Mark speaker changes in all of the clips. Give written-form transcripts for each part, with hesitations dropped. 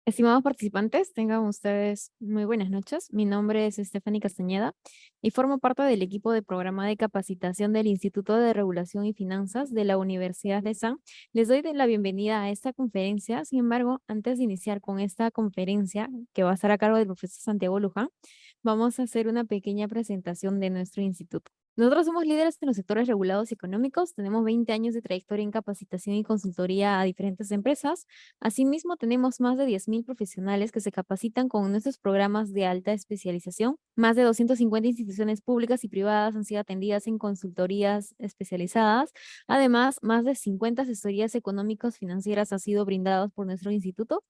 Speaker 1: Estimados participantes, tengan ustedes muy buenas noches. Mi nombre es Stephanie Castañeda y formo parte del equipo de programa de capacitación del Instituto de Regulación y Finanzas de la Universidad de San. Les doy la bienvenida a esta conferencia. Sin embargo, antes de iniciar con esta conferencia, que va a estar a cargo del profesor Santiago Luján, vamos a hacer una pequeña presentación de nuestro instituto. Nosotros somos líderes en los sectores regulados y económicos, tenemos 20 años de trayectoria en capacitación y consultoría a diferentes empresas. Asimismo, tenemos más de 10.000 profesionales que se capacitan con nuestros programas de alta especialización. Más de 250 instituciones públicas y privadas han sido atendidas en consultorías especializadas. Además, más de 50 asesorías económicas financieras han sido brindadas por nuestro instituto,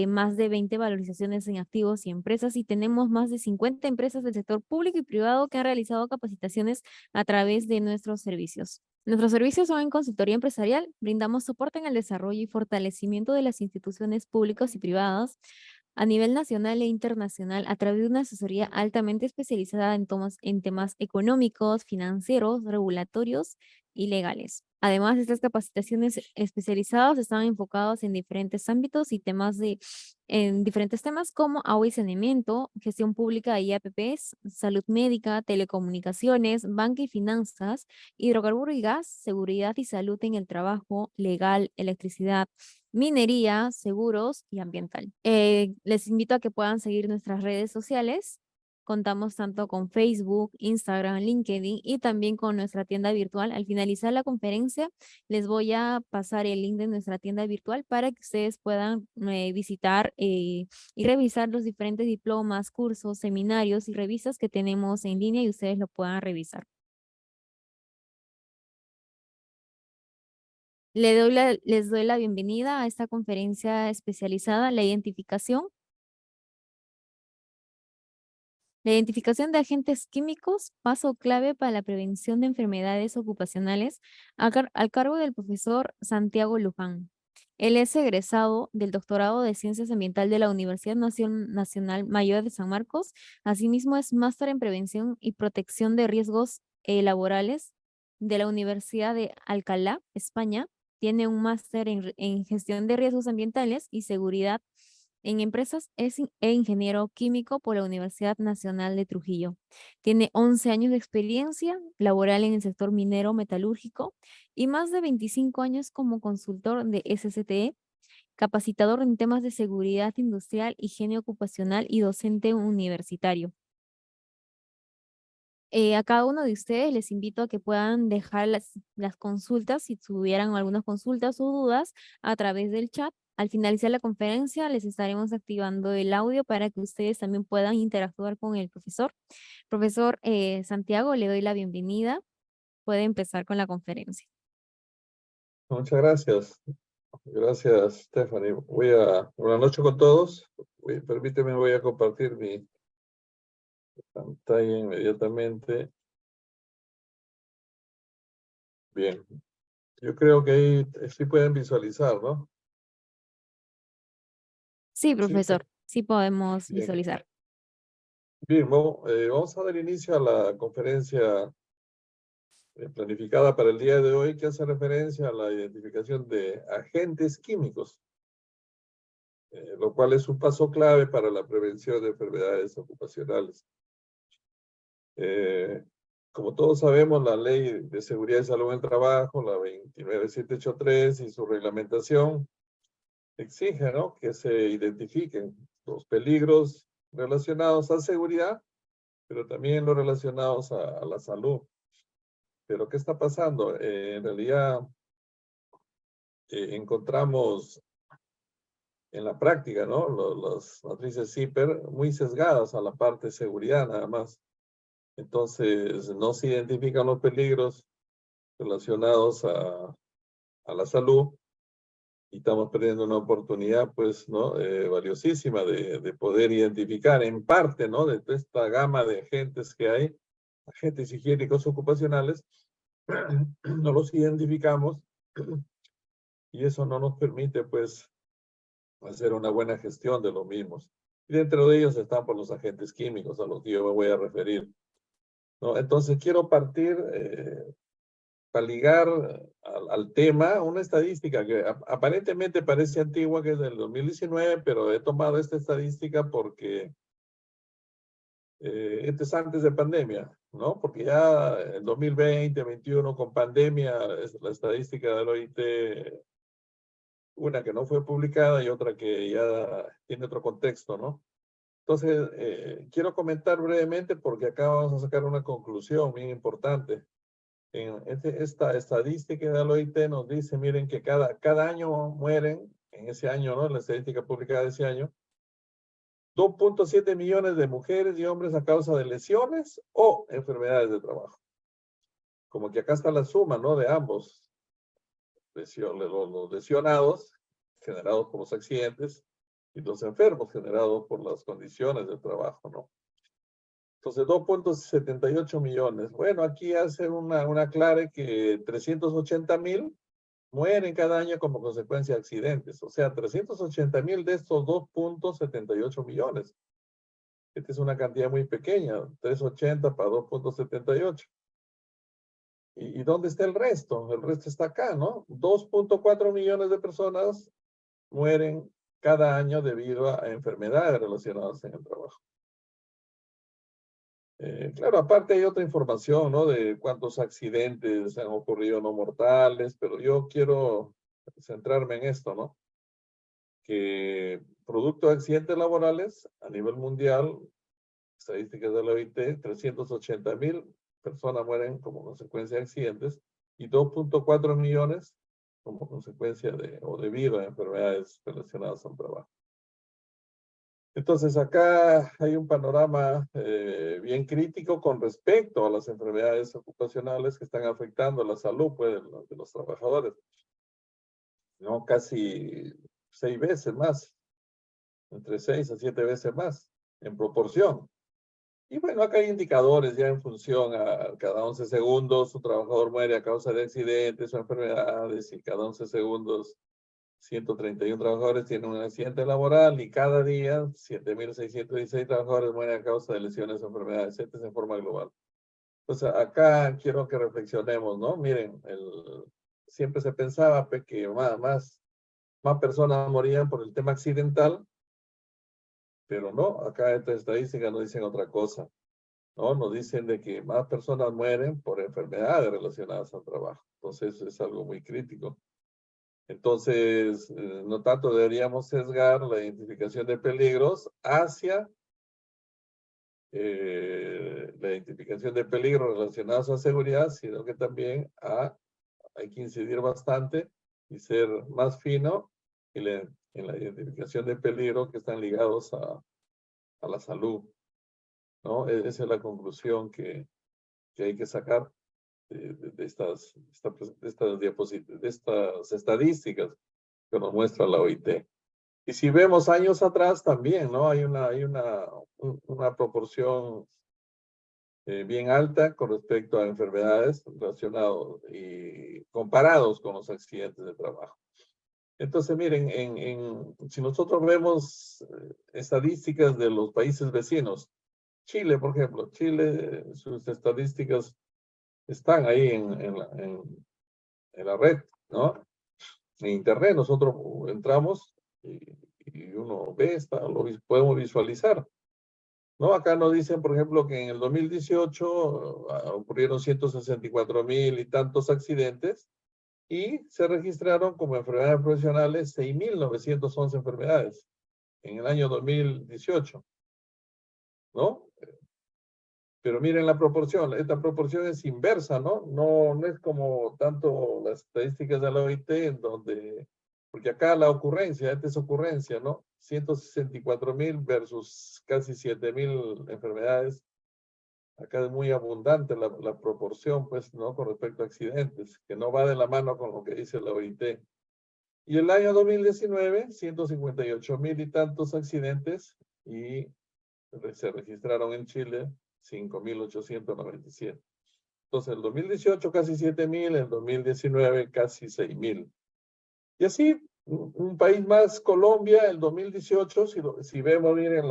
Speaker 1: más de 20 valorizaciones en activos y empresas, y tenemos más de 50 empresas del sector público y privado que han realizado capacitaciones a través de nuestros servicios. Nuestros servicios son en consultoría empresarial, brindamos soporte en el desarrollo y fortalecimiento de las instituciones públicas y privadas a nivel nacional e internacional a través de una asesoría altamente especializada en temas económicos, financieros, regulatorios y legales. Además, estas capacitaciones especializadas están enfocadas en diferentes ámbitos y en diferentes temas como agua y saneamiento, gestión pública y APPs, salud médica, telecomunicaciones, banca y finanzas, hidrocarburo y gas, seguridad y salud en el trabajo, legal, electricidad, minería, seguros y ambiental. Les invito a que puedan seguir nuestras redes sociales. Contamos tanto con Facebook, Instagram, LinkedIn y también con nuestra tienda virtual. Al finalizar la conferencia, les voy a pasar el link de nuestra tienda virtual para que ustedes puedan visitar y revisar los diferentes diplomas, cursos, seminarios y revistas que tenemos en línea y ustedes lo puedan revisar. Les doy la bienvenida a esta conferencia especializada, la identificación. La identificación de agentes químicos, paso clave para la prevención de enfermedades ocupacionales, al cargo del profesor Santiago Luján. Él es egresado del doctorado de Ciencias Ambientales de la Universidad Nacional Mayor de San Marcos. Asimismo, es máster en Prevención y Protección de Riesgos Laborales de la Universidad de Alcalá, España. Tiene un máster en Gestión de Riesgos Ambientales y Seguridad en empresas e ingeniero químico por la Universidad Nacional de Trujillo. Tiene 11 años de experiencia laboral en el sector minero metalúrgico y más de 25 años como consultor de SCTE, capacitador en temas de seguridad industrial, higiene ocupacional y docente universitario. A cada uno de ustedes les invito a que puedan dejar las consultas, si tuvieran algunas consultas o dudas, a través del chat. Al finalizar la conferencia, les estaremos activando el audio para que ustedes también puedan interactuar con el profesor. Profesor Santiago, le doy la bienvenida. Puede empezar con la conferencia.
Speaker 2: Muchas gracias. Gracias, Stephanie. Buenas noches con todos. Permíteme, voy a compartir mi pantalla inmediatamente. Bien. Yo creo que ahí sí pueden visualizar, ¿no?
Speaker 1: Sí,
Speaker 2: Sí.
Speaker 1: profesor, sí podemos
Speaker 2: Bien.
Speaker 1: visualizar.
Speaker 2: Bien, vamos a dar inicio a la conferencia planificada para el día de hoy, que hace referencia a la identificación de agentes químicos, lo cual es un paso clave para la prevención de enfermedades ocupacionales. Como todos sabemos, la Ley de Seguridad y Salud en el Trabajo, la 29783 y su reglamentación exige, ¿no?, que se identifiquen los peligros relacionados a seguridad, pero también los relacionados a la salud. Pero ¿qué está pasando? En realidad encontramos en la práctica, ¿no?, las matrices CIPER muy sesgadas a la parte de seguridad nada más. Entonces, no se identifican los peligros relacionados a la salud y estamos perdiendo una oportunidad, pues, ¿no?, valiosísima de poder identificar en parte, ¿no?, de toda esta gama de agentes que hay, agentes higiénicos ocupacionales, no los identificamos y eso no nos permite, pues, hacer una buena gestión de los mismos. Y dentro de ellos están por los agentes químicos a los que yo me voy a referir, ¿no? Entonces, quiero partir para ligar al tema, una estadística que aparentemente parece antigua, que es del 2019, pero he tomado esta estadística porque este es antes de pandemia, ¿no? Porque ya en 2020, 2021, con pandemia, la estadística del OIT, una que no fue publicada y otra que ya tiene otro contexto, ¿no? Entonces, quiero comentar brevemente porque acá vamos a sacar una conclusión bien importante. Esta estadística del OIT nos dice, miren, que cada año mueren, en ese año, ¿no? La estadística publicada de ese año, 2.7 millones de mujeres y hombres a causa de lesiones o enfermedades de trabajo. Como que acá está la suma, ¿no? De ambos. Los lesionados, generados por los accidentes, y los enfermos, generados por las condiciones de trabajo, ¿no? Entonces, 2.78 millones. Bueno, aquí hace una aclare que 380,000 mueren cada año como consecuencia de accidentes. O sea, 380,000 de estos 2.78 millones. Esta es una cantidad muy pequeña, 380 para 2.78. ¿Y dónde está el resto? El resto está acá, ¿no? 2.4 millones de personas mueren cada año debido a enfermedades relacionadas en el trabajo. Claro, aparte hay otra información, ¿no? De cuántos accidentes han ocurrido no mortales, pero yo quiero centrarme en esto, ¿no? Que producto de accidentes laborales a nivel mundial, estadísticas de la OIT, 380,000 personas mueren como consecuencia de accidentes y 2.4 millones como consecuencia de o debido a enfermedades relacionadas al trabajo. Entonces acá hay un panorama bien crítico con respecto a las enfermedades ocupacionales que están afectando la salud pues, de los trabajadores. ¿No? Casi 6 veces más, entre 6 a 7 veces más en proporción. Y bueno, acá hay indicadores ya en función a cada 11 segundos un trabajador muere a causa de accidentes o enfermedades y cada 11 segundos 131 trabajadores tienen un accidente laboral y cada día 7,616 trabajadores mueren a causa de lesiones o enfermedades. Esto es en forma global. Entonces, acá quiero que reflexionemos, ¿no? Miren, siempre se pensaba que más personas morían por el tema accidental, pero no, acá estas estadísticas nos dicen otra cosa, ¿no? Nos dicen de que más personas mueren por enfermedades relacionadas al trabajo. Entonces, es algo muy crítico. Entonces, no tanto deberíamos sesgar la identificación de peligros hacia la identificación de peligros relacionados a seguridad, sino que también hay que incidir bastante y ser más fino en la identificación de peligros que están ligados a la salud, ¿no? Esa es la conclusión que hay que sacar de estas diapositivas, de estas estadísticas que nos muestra la OIT. Y si vemos años atrás también, ¿no? Hay una proporción bien alta con respecto a enfermedades relacionadas y comparados con los accidentes de trabajo. Entonces, miren, si nosotros vemos estadísticas de los países vecinos, Chile, por ejemplo, Chile, sus estadísticas están ahí en la red, ¿no? En internet nosotros entramos y uno ve, podemos visualizar, ¿no? Acá nos dicen, por ejemplo, que en el 2018 ocurrieron 164,000 y tantos accidentes y se registraron como enfermedades profesionales 6,911 enfermedades en el año 2018, ¿no? Pero miren la proporción, esta proporción es inversa, ¿no? No es como tanto las estadísticas de la OIT en donde, porque acá la ocurrencia, esta es ocurrencia, ¿no? 164,000 versus casi 7,000 enfermedades. Acá es muy abundante la proporción, pues, ¿no? Con respecto a accidentes, que no va de la mano con lo que dice la OIT. Y el año 2019, 158,000 y tantos accidentes y se registraron en Chile 5,897. Entonces, el 2018 casi 7,000, el 2019 casi 6,000. Y así, un país más, Colombia, el 2018, si vemos bien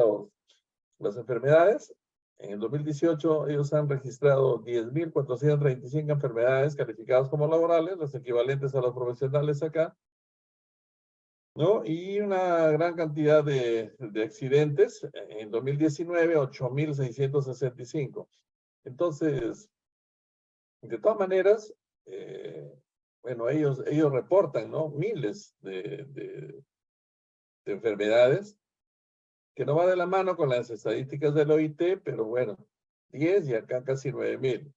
Speaker 2: las enfermedades, En el 2018 ellos han registrado 10.435 enfermedades calificadas como laborales, las equivalentes a las profesionales acá, ¿no? Y una gran cantidad de accidentes. En 2019, 8.665. Entonces, de todas maneras, bueno, ellos reportan, ¿no? Miles de enfermedades que no va de la mano con las estadísticas del OIT, pero bueno, 10 y acá casi 9.000.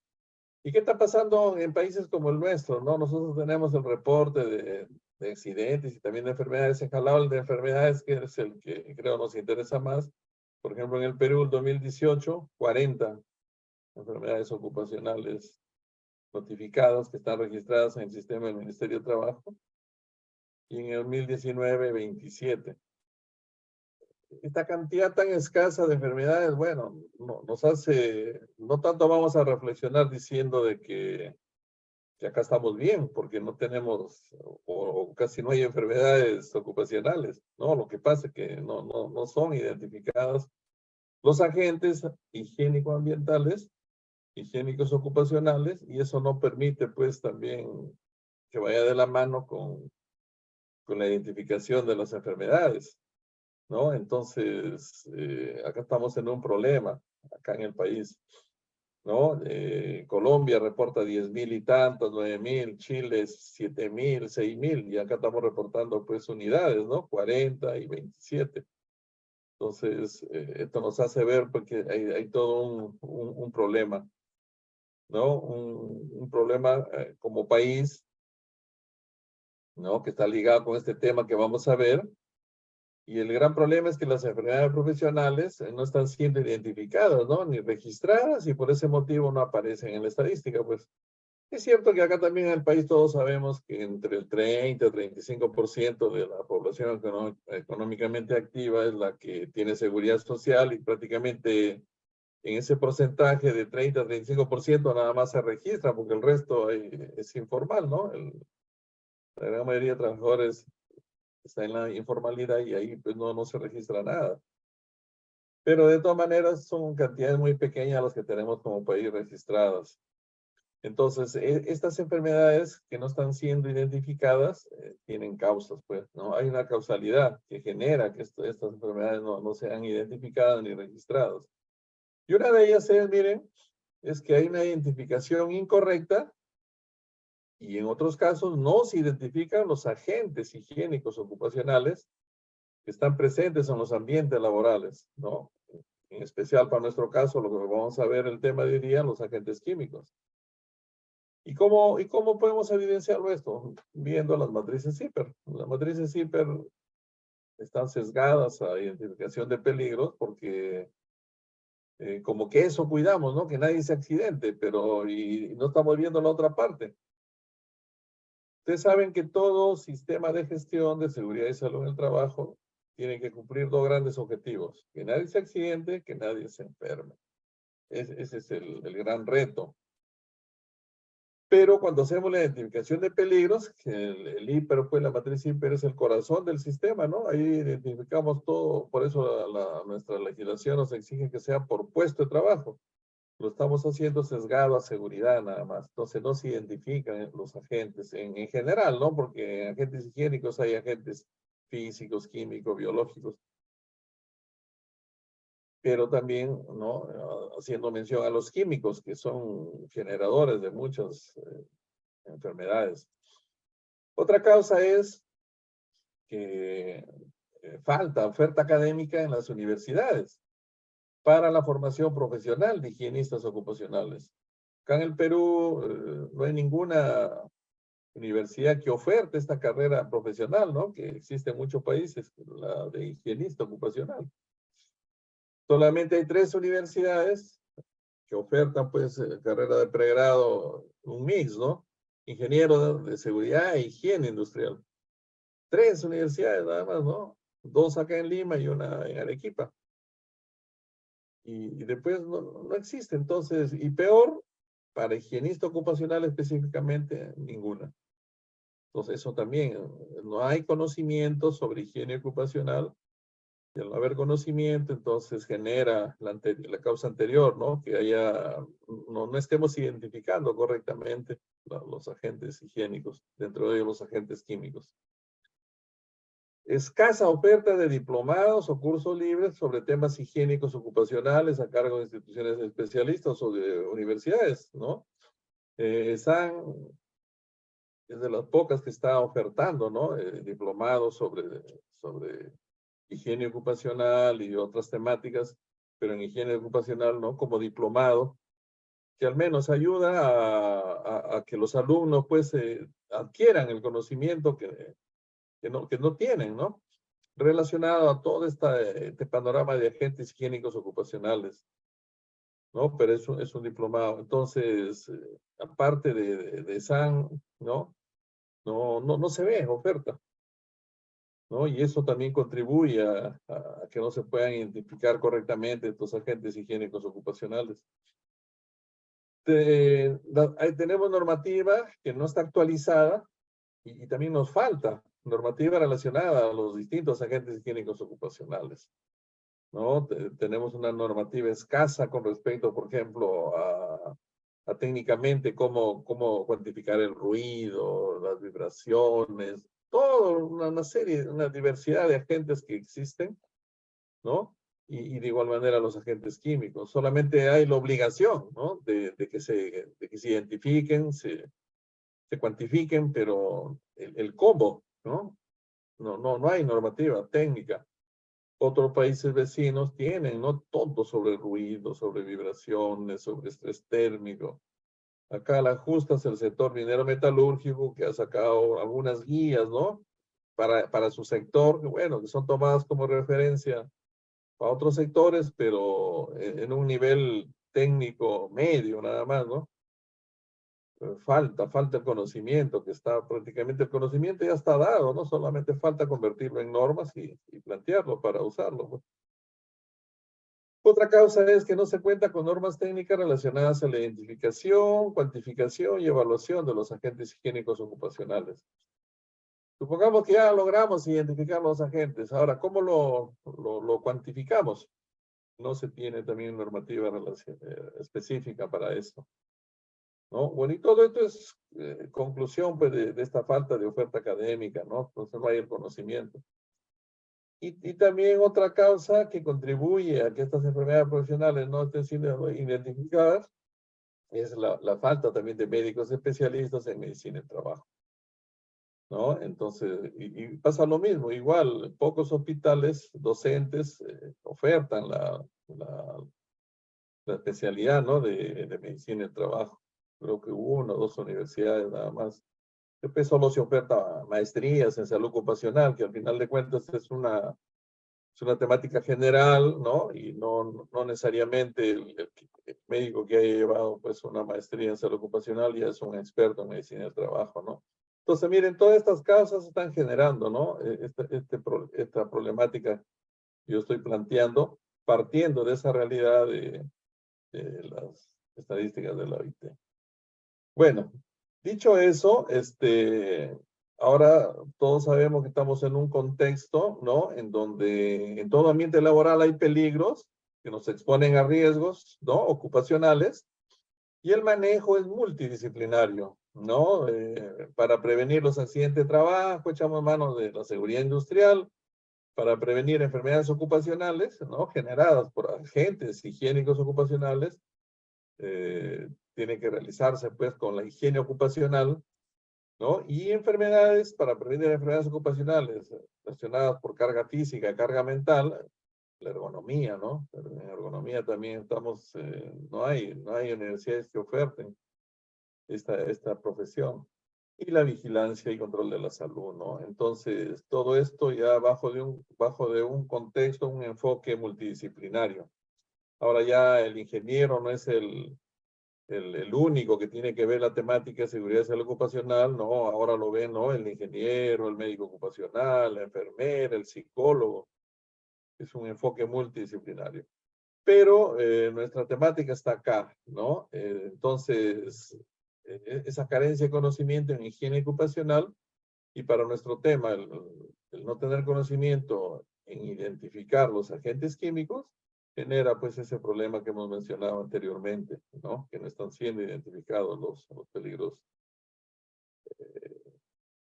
Speaker 2: ¿Y qué está pasando en países como el nuestro, no? Nosotros tenemos el reporte de accidentes y también de enfermedades. He jalado el de enfermedades, que es el que creo nos interesa más. Por ejemplo, en el Perú, el 2018, 40 enfermedades ocupacionales notificadas que están registradas en el sistema del Ministerio de Trabajo. Y en el 2019, 27. Esta cantidad tan escasa de enfermedades, bueno, nos hace, no tanto vamos a reflexionar diciendo de que acá estamos bien, porque no tenemos, o casi no hay enfermedades ocupacionales, ¿no? Lo que pasa es que no son identificadas los agentes higiénico-ambientales, higiénicos ocupacionales, y eso no permite, pues, también que vaya de la mano con la identificación de las enfermedades, ¿no? Entonces, acá estamos en un problema, acá en el país, ¿no? Colombia reporta 10.000 y tantos, 9.000, Chile 7.000, 6.000, y acá estamos reportando pues unidades, ¿no? 40 y 27. Entonces, esto nos hace ver porque hay todo un problema, ¿no? Un problema como país, ¿no? Que está ligado con este tema que vamos a ver. Y el gran problema es que las enfermedades profesionales no están siendo identificadas, ¿no? Ni registradas, y por ese motivo no aparecen en la estadística, pues. Es cierto que acá también en el país todos sabemos que entre el 30 y 35% de la población económicamente activa es la que tiene seguridad social, y prácticamente en ese porcentaje de 30 a 35% nada más se registra, porque el resto es informal, ¿no? La gran mayoría de trabajadores está en la informalidad y ahí pues no se registra nada. Pero de todas maneras son cantidades muy pequeñas las que tenemos como país registradas. Entonces, estas enfermedades que no están siendo identificadas tienen causas, pues, ¿no? Hay una causalidad que genera que estas enfermedades no sean identificadas ni registradas. Y una de ellas es, miren, es que hay una identificación incorrecta, y en otros casos no se identifican los agentes higiénicos ocupacionales que están presentes en los ambientes laborales, ¿no? En especial para nuestro caso, lo que vamos a ver el tema de hoy día, los agentes químicos. ¿Y cómo podemos evidenciarlo esto? Viendo las matrices CIPER. Las matrices CIPER están sesgadas a identificación de peligros porque como que eso cuidamos, ¿no? Que nadie se accidente, pero y no estamos viendo la otra parte. Ustedes saben que todo sistema de gestión de seguridad y salud en el trabajo tiene que cumplir dos grandes objetivos: que nadie se accidente, que nadie se enferme. Ese es el gran reto. Pero cuando hacemos la identificación de peligros, que el IPER, pues la matriz IPER es el corazón del sistema, ¿no? Ahí identificamos todo, por eso nuestra legislación nos exige que sea por puesto de trabajo. Lo estamos haciendo sesgado a seguridad nada más. Entonces no se identifican los agentes en general, ¿no? Porque en agentes higiénicos hay agentes físicos, químicos, biológicos. Pero también, ¿no? Haciendo mención a los químicos, que son generadores de muchas enfermedades. Otra causa es que falta oferta académica en las universidades para la formación profesional de higienistas ocupacionales. Acá en el Perú no hay ninguna universidad que oferte esta carrera profesional, ¿no? Que existe en muchos países, la de higienista ocupacional. Solamente hay 3 universidades que ofertan, pues, carrera de pregrado, un mix, ¿no? Ingeniero de seguridad e higiene industrial. 3 universidades nada más, ¿no? 2 acá en Lima y una en Arequipa. Y después no existe. Entonces, y peor, para higienista ocupacional específicamente, ninguna. Entonces, eso también, no hay conocimiento sobre higiene ocupacional Y al no haber conocimiento, entonces genera la causa anterior, ¿no? Que no estemos identificando correctamente los agentes higiénicos, dentro de ellos los agentes químicos. Escasa oferta de diplomados o cursos libres sobre temas higiénicos ocupacionales a cargo de instituciones especialistas o de universidades, ¿no? SAN es de las pocas que está ofertando, ¿no? Diplomados sobre higiene ocupacional y otras temáticas, pero en higiene ocupacional, ¿no? Como diplomado, que al menos ayuda a que los alumnos, pues, adquieran el conocimiento que no tienen, ¿no? Relacionado a todo este panorama de agentes higiénicos ocupacionales, ¿no? Pero es un diplomado. Entonces, aparte de SAN, ¿no? No se ve oferta, ¿no? Y eso también contribuye a que no se puedan identificar correctamente estos agentes higiénicos ocupacionales. Ahí tenemos normativa que no está actualizada y también nos falta normativa relacionada a los distintos agentes higiénicos ocupacionales, ¿no? Tenemos una normativa escasa con respecto, por ejemplo, a técnicamente cómo cuantificar el ruido, las vibraciones, toda una serie, una diversidad de agentes que existen, ¿no? Y de igual manera los agentes químicos. Solamente hay la obligación, ¿no? De que se identifiquen, se cuantifiquen, pero el cómo, ¿no? No hay normativa técnica. Otros países vecinos tienen, ¿no? Todo sobre ruido, sobre vibraciones, sobre estrés térmico. Acá la justa es el sector minero metalúrgico que ha sacado algunas guías, ¿no? Para su sector, que bueno, que son tomadas como referencia para otros sectores, pero en un nivel técnico medio nada más, ¿no? Falta el conocimiento, que está prácticamente, el conocimiento ya está dado, ¿no? Solamente falta convertirlo en normas y plantearlo para usarlo, ¿no? Otra causa es que no se cuenta con normas técnicas relacionadas a la identificación, cuantificación y evaluación de los agentes higiénicos ocupacionales. Supongamos que ya logramos identificar los agentes. Ahora, ¿cómo lo cuantificamos? No se tiene también normativa específica para eso, ¿no? Bueno, y todo esto es conclusión, pues, de esta falta de oferta académica, ¿no? Entonces no hay el conocimiento. Y también otra causa que contribuye a que estas enfermedades profesionales no estén siendo identificadas es la falta también de médicos especialistas en medicina del trabajo, ¿no? Entonces, y pasa lo mismo, igual, pocos hospitales docentes ofertan la especialidad, ¿no? De medicina del trabajo. Creo que una o dos universidades nada más. Después solo se oferta maestrías en salud ocupacional, que al final de cuentas es una temática general, ¿no? Y no necesariamente el médico que haya llevado pues una maestría en salud ocupacional ya es un experto en medicina del trabajo, ¿no? Entonces, miren, todas estas causas están generando, ¿no? Esta problemática que yo estoy planteando, partiendo de esa realidad de las estadísticas de la OIT. Bueno, dicho eso, ahora todos sabemos que estamos en un contexto, ¿no? En donde en todo ambiente laboral hay peligros que nos exponen a riesgos, ¿no? Ocupacionales, y el manejo es multidisciplinario, ¿no? Para prevenir los accidentes de trabajo, echamos mano de la seguridad industrial, para prevenir enfermedades ocupacionales, ¿no? Generadas por agentes higiénicos ocupacionales, tiene que realizarse pues con la higiene ocupacional, ¿no? Y enfermedades, para prevenir enfermedades ocupacionales relacionadas por carga física, carga mental, la ergonomía, ¿no? Pero en ergonomía también estamos, no hay universidades que oferten esta profesión. Y la vigilancia y control de la salud, ¿no? Entonces, todo esto ya bajo de un contexto, un enfoque multidisciplinario. Ahora ya el ingeniero no es el único que tiene que ver la temática de seguridad y salud ocupacional, no, ahora lo ven, ¿no? El ingeniero, el médico ocupacional, la enfermera, el psicólogo. Es un enfoque multidisciplinario. Pero nuestra temática está acá, ¿no? Entonces, esa carencia de conocimiento en higiene ocupacional, y para nuestro tema, el no tener conocimiento en identificar los agentes químicos, genera pues ese problema que hemos mencionado anteriormente, ¿no? Que no están siendo identificados los peligros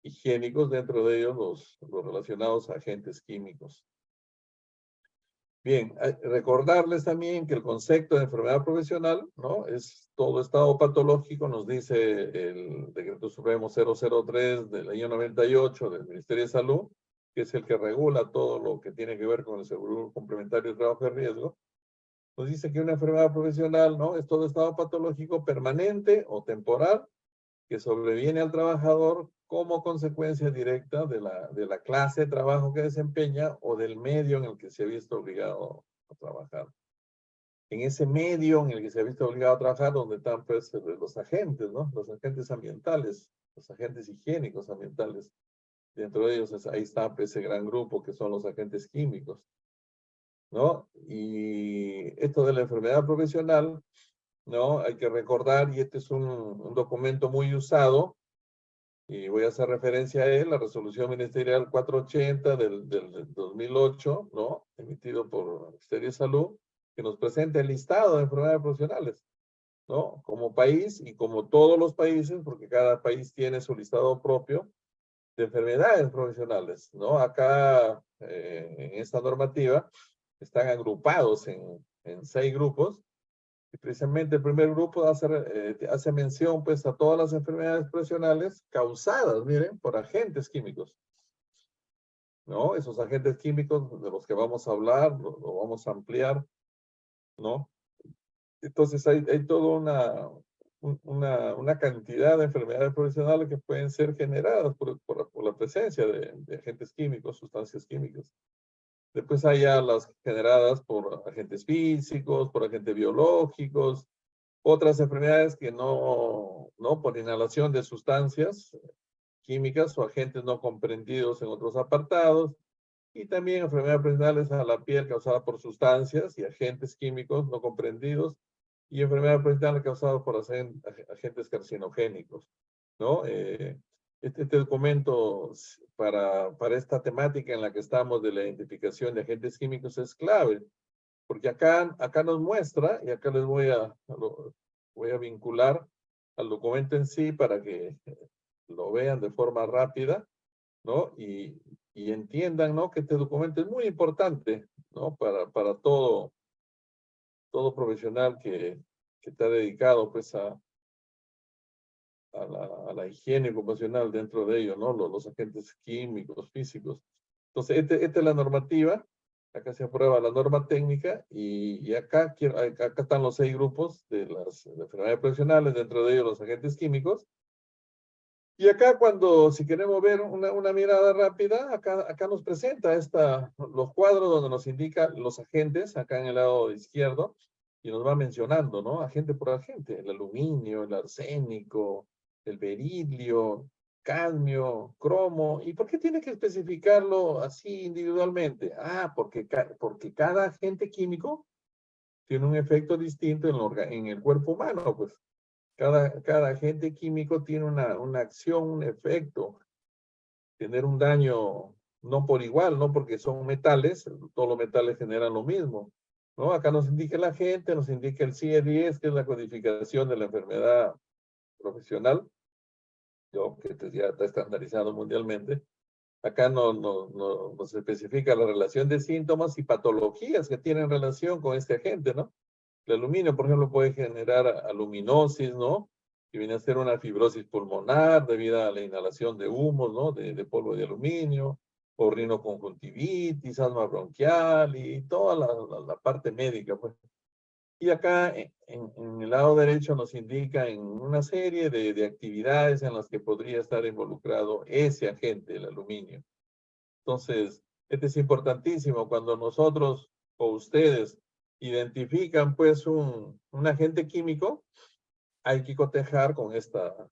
Speaker 2: higiénicos, dentro de ellos los relacionados a agentes químicos. Bien, recordarles también que el concepto de enfermedad profesional, ¿no? Es todo estado patológico, nos dice el Decreto Supremo 003 del año 98 del Ministerio de Salud, que es el que regula todo lo que tiene que ver con el seguro complementario de trabajo de riesgo. Nos dice que una enfermedad profesional, ¿no? Es todo estado patológico permanente o temporal que sobreviene al trabajador como consecuencia directa de la clase de trabajo que desempeña o del medio en el que se ha visto obligado a trabajar. En ese medio en el que se ha visto obligado a trabajar, donde están pues los agentes, ¿no? Los agentes ambientales, los agentes higiénicos ambientales. Dentro de ellos ahí está pues, ese gran grupo que son los agentes químicos, ¿no? Y esto de la enfermedad profesional, ¿no? Hay que recordar, y este es un documento muy usado, y voy a hacer referencia a él, la resolución ministerial 480 del 2008, ¿no? Emitido por el Ministerio de Salud, que nos presenta el listado de enfermedades profesionales, ¿no? Como país y como todos los países, porque cada país tiene su listado propio de enfermedades profesionales, ¿no? Acá, en esta normativa, están agrupados en 6 grupos, y precisamente el primer grupo hace mención pues a todas las enfermedades profesionales causadas, miren, por agentes químicos, ¿no? Esos agentes químicos de los que vamos a hablar, lo vamos a ampliar, ¿no? Entonces hay toda una cantidad de enfermedades profesionales que pueden ser generadas por la presencia de agentes químicos, sustancias químicas. Después hay ya las generadas por agentes físicos, por agentes biológicos, otras enfermedades que no por inhalación de sustancias químicas o agentes no comprendidos en otros apartados, y también enfermedades profesionales a la piel causadas por sustancias y agentes químicos no comprendidos, y enfermedades profesionales causadas por agentes carcinogénicos, ¿no? Este documento para esta temática en la que estamos de la identificación de agentes químicos es clave, porque acá nos muestra, y acá les voy a vincular al documento en sí para que lo vean de forma rápida, ¿no? Y entiendan, ¿no? Que este documento es muy importante, ¿no? Para todo profesional que está dedicado, pues, a la higiene ocupacional dentro de ello, ¿no? Los agentes químicos, físicos. Entonces, esta es la normativa. Acá se aprueba la norma técnica y acá están los 6 grupos de las enfermedades profesionales, dentro de ellos los agentes químicos. Y acá si queremos ver una mirada rápida, acá nos presenta los cuadros donde nos indica los agentes, acá en el lado izquierdo, y nos va mencionando, ¿no? Agente por agente, el aluminio, el arsénico, el berilio, cadmio, cromo. ¿Y por qué tiene que especificarlo así individualmente? Ah, porque cada agente químico tiene un efecto distinto en el cuerpo humano, pues. Cada agente químico tiene una acción, un efecto, tener un daño no por igual, no porque son metales, todos los metales generan lo mismo, ¿no? Acá nos indica el agente, nos indica el CIE-10, que es la codificación de la enfermedad profesional, que ya está estandarizado mundialmente. Acá nos especifica la relación de síntomas y patologías que tienen relación con este agente, ¿no? El aluminio, por ejemplo, puede generar aluminosis, ¿no? Que viene a ser una fibrosis pulmonar debido a la inhalación de humos, ¿no? De polvo de aluminio, o rinoconjuntivitis, asma bronquial y toda la parte médica, pues. Y acá en el lado derecho nos indica en una serie de actividades en las que podría estar involucrado ese agente, el aluminio. Entonces, este es importantísimo cuando nosotros o ustedes identifican pues un agente químico, hay que cotejar con esta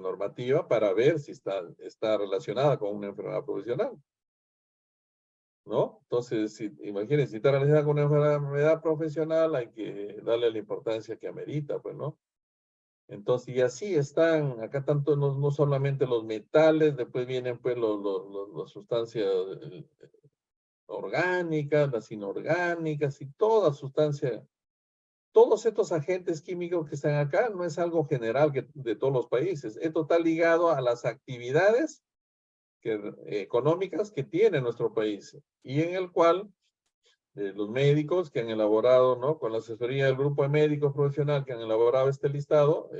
Speaker 2: normativa para ver si está relacionada con una enfermedad profesional, ¿no? Entonces, imagínense, si está relacionada con una enfermedad profesional, hay que darle la importancia que amerita, pues, ¿no? Entonces, y así acá tanto no solamente los metales, después vienen pues las sustancias orgánicas, las inorgánicas y toda sustancia. Todos estos agentes químicos que están acá no es algo general de todos los países. Esto está ligado a las actividades económicas que tiene nuestro país y en el cual los médicos que han elaborado, ¿no? Con la asesoría del grupo de médicos profesional que han elaborado este listado,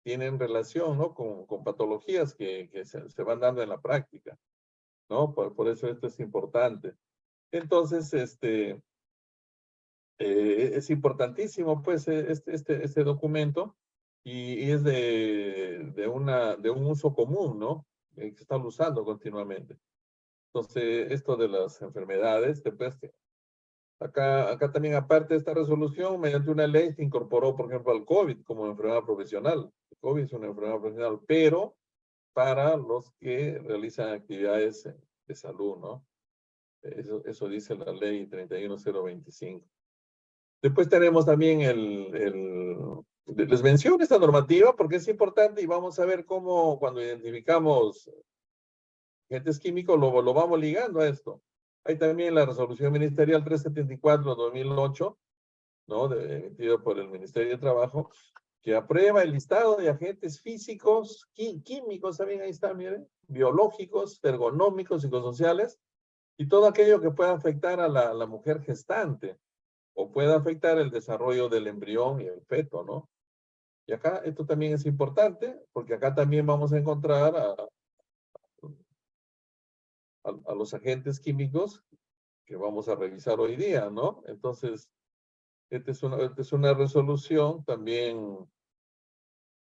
Speaker 2: tienen relación, ¿no? Con patologías que se van dando en la práctica, ¿no? Por eso esto es importante. Entonces, es importantísimo, pues, este documento y es de un uso común, ¿no? Que se está usando continuamente. Entonces, esto de las enfermedades, después, acá también, aparte de esta resolución, mediante una ley se incorporó, por ejemplo, al COVID como enfermedad profesional. El COVID es una enfermedad profesional, pero para los que realizan actividades de salud, ¿no? Eso dice la ley 31025. Después tenemos también les menciono esta normativa porque es importante y vamos a ver cómo cuando identificamos agentes químicos lo vamos ligando a esto. Hay también la resolución ministerial 374-2008, ¿no? Emitido por el Ministerio de Trabajo, que aprueba el listado de agentes físicos, químicos, también ahí está, miren, biológicos, ergonómicos, psicosociales, y todo aquello que pueda afectar a la mujer gestante o pueda afectar el desarrollo del embrión y el feto, ¿no? Y acá esto también es importante, porque acá también vamos a encontrar a los agentes químicos que vamos a revisar hoy día, ¿no? Entonces, esta es una resolución también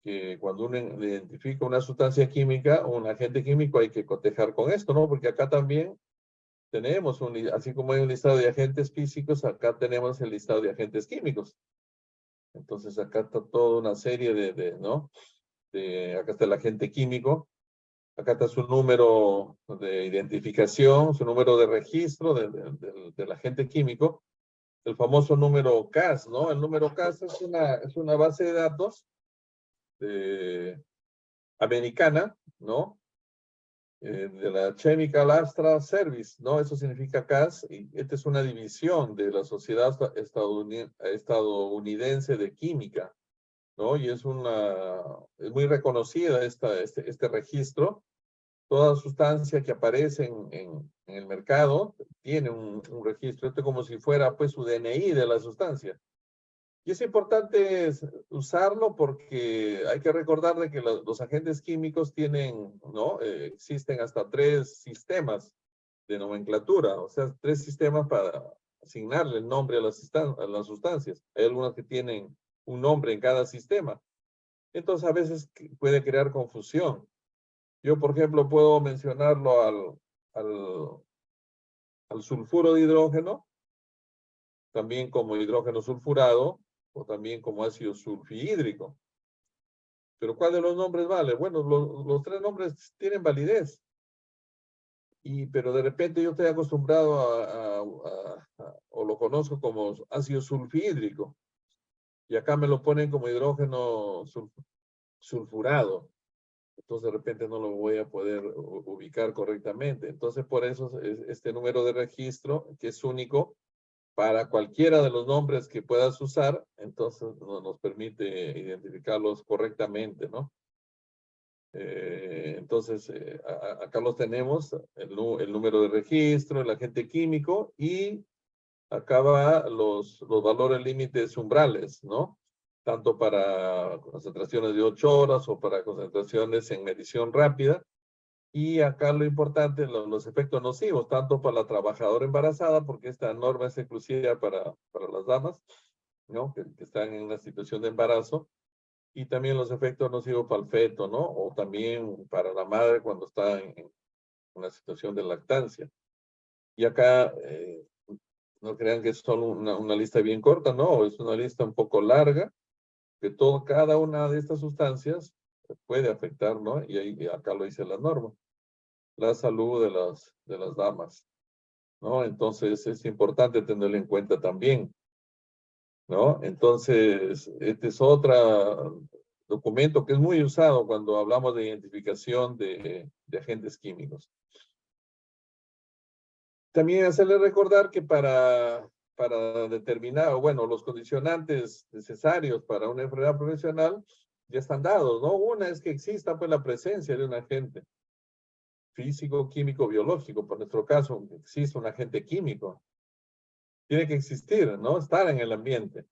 Speaker 2: que cuando uno identifica una sustancia química o un agente químico hay que cotejar con esto, ¿no? Porque acá también tenemos, así como hay un listado de agentes físicos, acá tenemos el listado de agentes químicos. Entonces acá está toda una serie ¿no? Acá está el agente químico, acá está su número de identificación, su número de registro del agente químico, el famoso número CAS, ¿no? El número CAS es una base de datos americana, ¿no? De la Chemical Abstract Service, ¿no? Eso significa CAS, y esta es una división de la Sociedad Estadounidense de Química, ¿no? Y es muy reconocida este registro. Toda sustancia que aparece en el mercado tiene un registro, esto es como si fuera pues su DNI de la sustancia. Y es importante usarlo porque hay que recordar de que los agentes químicos tienen, ¿no? Existen hasta 3 sistemas de nomenclatura, o sea, 3 sistemas para asignarle el nombre a las sustancias. Hay algunas que tienen un nombre en cada sistema. Entonces, a veces puede crear confusión. Yo, por ejemplo, puedo mencionarlo al sulfuro de hidrógeno, también como hidrógeno sulfurado, o también como ácido sulfihídrico. Pero ¿cuál de los nombres vale? Bueno, los 3 nombres tienen validez. Pero de repente yo estoy acostumbrado o lo conozco como ácido sulfihídrico. Y acá me lo ponen como hidrógeno sulfurado. Entonces de repente no lo voy a poder ubicar correctamente. Entonces por eso este número de registro, que es único para cualquiera de los nombres que puedas usar, entonces nos permite identificarlos correctamente, ¿no? Entonces, acá los tenemos, el número de registro, el agente químico, y acá va los valores límites umbrales, ¿no? Tanto para concentraciones de 8 horas o para concentraciones en medición rápida. Y acá lo importante, los efectos nocivos, tanto para la trabajadora embarazada, porque esta norma es exclusiva para las damas, ¿no? Que están en una situación de embarazo, y también los efectos nocivos para el feto, ¿no? O también para la madre cuando está en una situación de lactancia. Y acá, no crean que es solo una lista bien corta, no, es una lista un poco larga, que cada una de estas sustancias puede afectar, ¿no? Y acá lo dice la norma. La salud de las damas, ¿no? Entonces es importante tenerlo en cuenta también, ¿no? Entonces, este es otro documento que es muy usado cuando hablamos de identificación de agentes químicos. También hacerle recordar que para determinar, bueno, los condicionantes necesarios para una enfermedad profesional ya están dados, ¿no? Una es que exista pues la presencia de un agente físico, químico, biológico. Por nuestro caso, existe un agente químico. Tiene que existir, ¿no? Estar en el ambiente.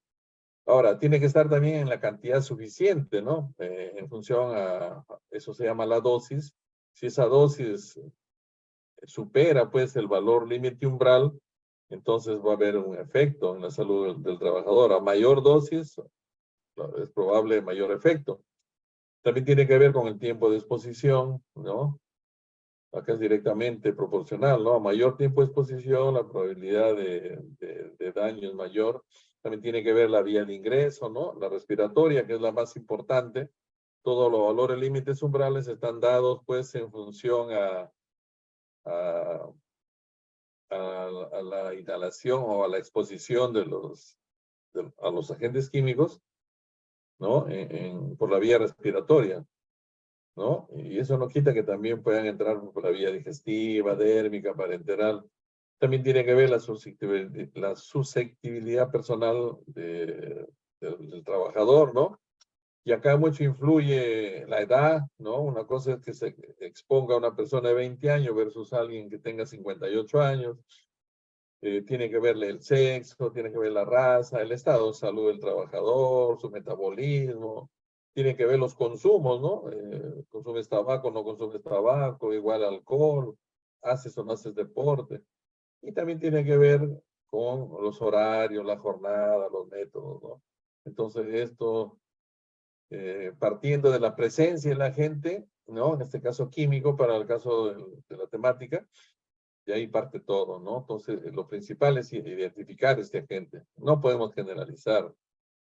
Speaker 2: Ahora, tiene que estar también en la cantidad suficiente, ¿no? En función a, eso se llama la dosis. Si esa dosis supera, pues, el valor límite umbral, entonces va a haber un efecto en la salud del trabajador. A mayor dosis, es probable mayor efecto. También tiene que ver con el tiempo de exposición, ¿no? Acá es directamente proporcional, ¿no? A mayor tiempo de exposición, la probabilidad de daño es mayor. También tiene que ver la vía de ingreso, ¿no? La respiratoria, que es la más importante. Todos los valores límites umbrales están dados, pues, en función a, a la inhalación o a la exposición a los agentes químicos, ¿no? Por la vía respiratoria, ¿no? Y eso no quita que también puedan entrar por la vía digestiva, dérmica, parenteral. También tiene que ver la susceptibilidad personal del trabajador, ¿no? Y acá mucho influye la edad, ¿no? Una cosa es que se exponga a una persona de 20 años versus alguien que tenga 58 años. Tiene que verle el sexo, tiene que ver la raza, el estado de salud del trabajador, su metabolismo, tiene que ver los consumos, ¿no? ¿Consumes tabaco, no consumes tabaco, igual alcohol, haces o no haces deporte? Y también tiene que ver con los horarios, la jornada, los métodos, ¿no? Entonces esto, partiendo de la presencia de la gente, ¿no? En este caso químico, para el caso de la temática, y ahí parte todo, ¿no? Entonces, lo principal es identificar este agente. No podemos generalizar.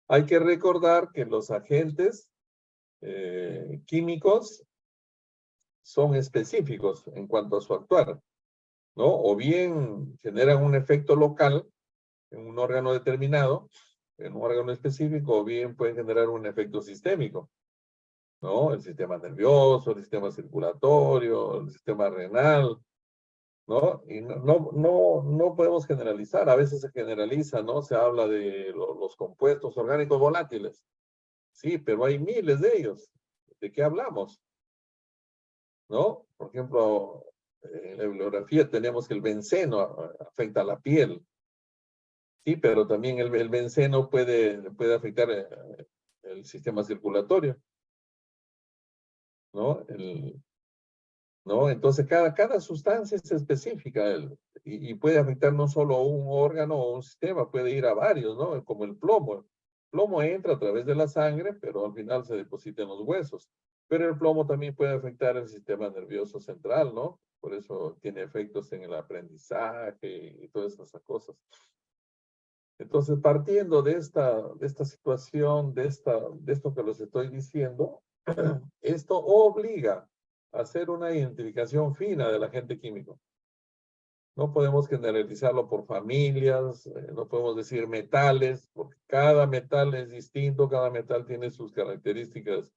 Speaker 2: Hay que recordar que los agentes químicos son específicos en cuanto a su actuar, ¿no? O bien generan un efecto local en un órgano determinado, en un órgano específico, o bien pueden generar un efecto sistémico, ¿no? El sistema nervioso, el sistema circulatorio, el sistema renal, ¿no? Y no podemos generalizar, a veces se generaliza, ¿no? Se habla de los compuestos orgánicos volátiles. Sí, pero hay miles de ellos. ¿De qué hablamos? ¿No? Por ejemplo, en la bibliografía tenemos que el benceno afecta a la piel. Sí, pero también el benceno puede afectar el sistema circulatorio, ¿no? ¿No? Entonces, cada sustancia es específica y puede afectar no solo a un órgano o un sistema, puede ir a varios, ¿no? Como el plomo. El plomo entra a través de la sangre, pero al final se deposita en los huesos. Pero el plomo también puede afectar el sistema nervioso central, ¿no? Por eso tiene efectos en el aprendizaje y todas esas cosas. Entonces, partiendo de esta situación, de esto que les estoy diciendo, esto obliga a hacer una identificación fina del agente químico. No podemos generalizarlo por familias, no podemos decir metales, porque cada metal es distinto, cada metal tiene sus características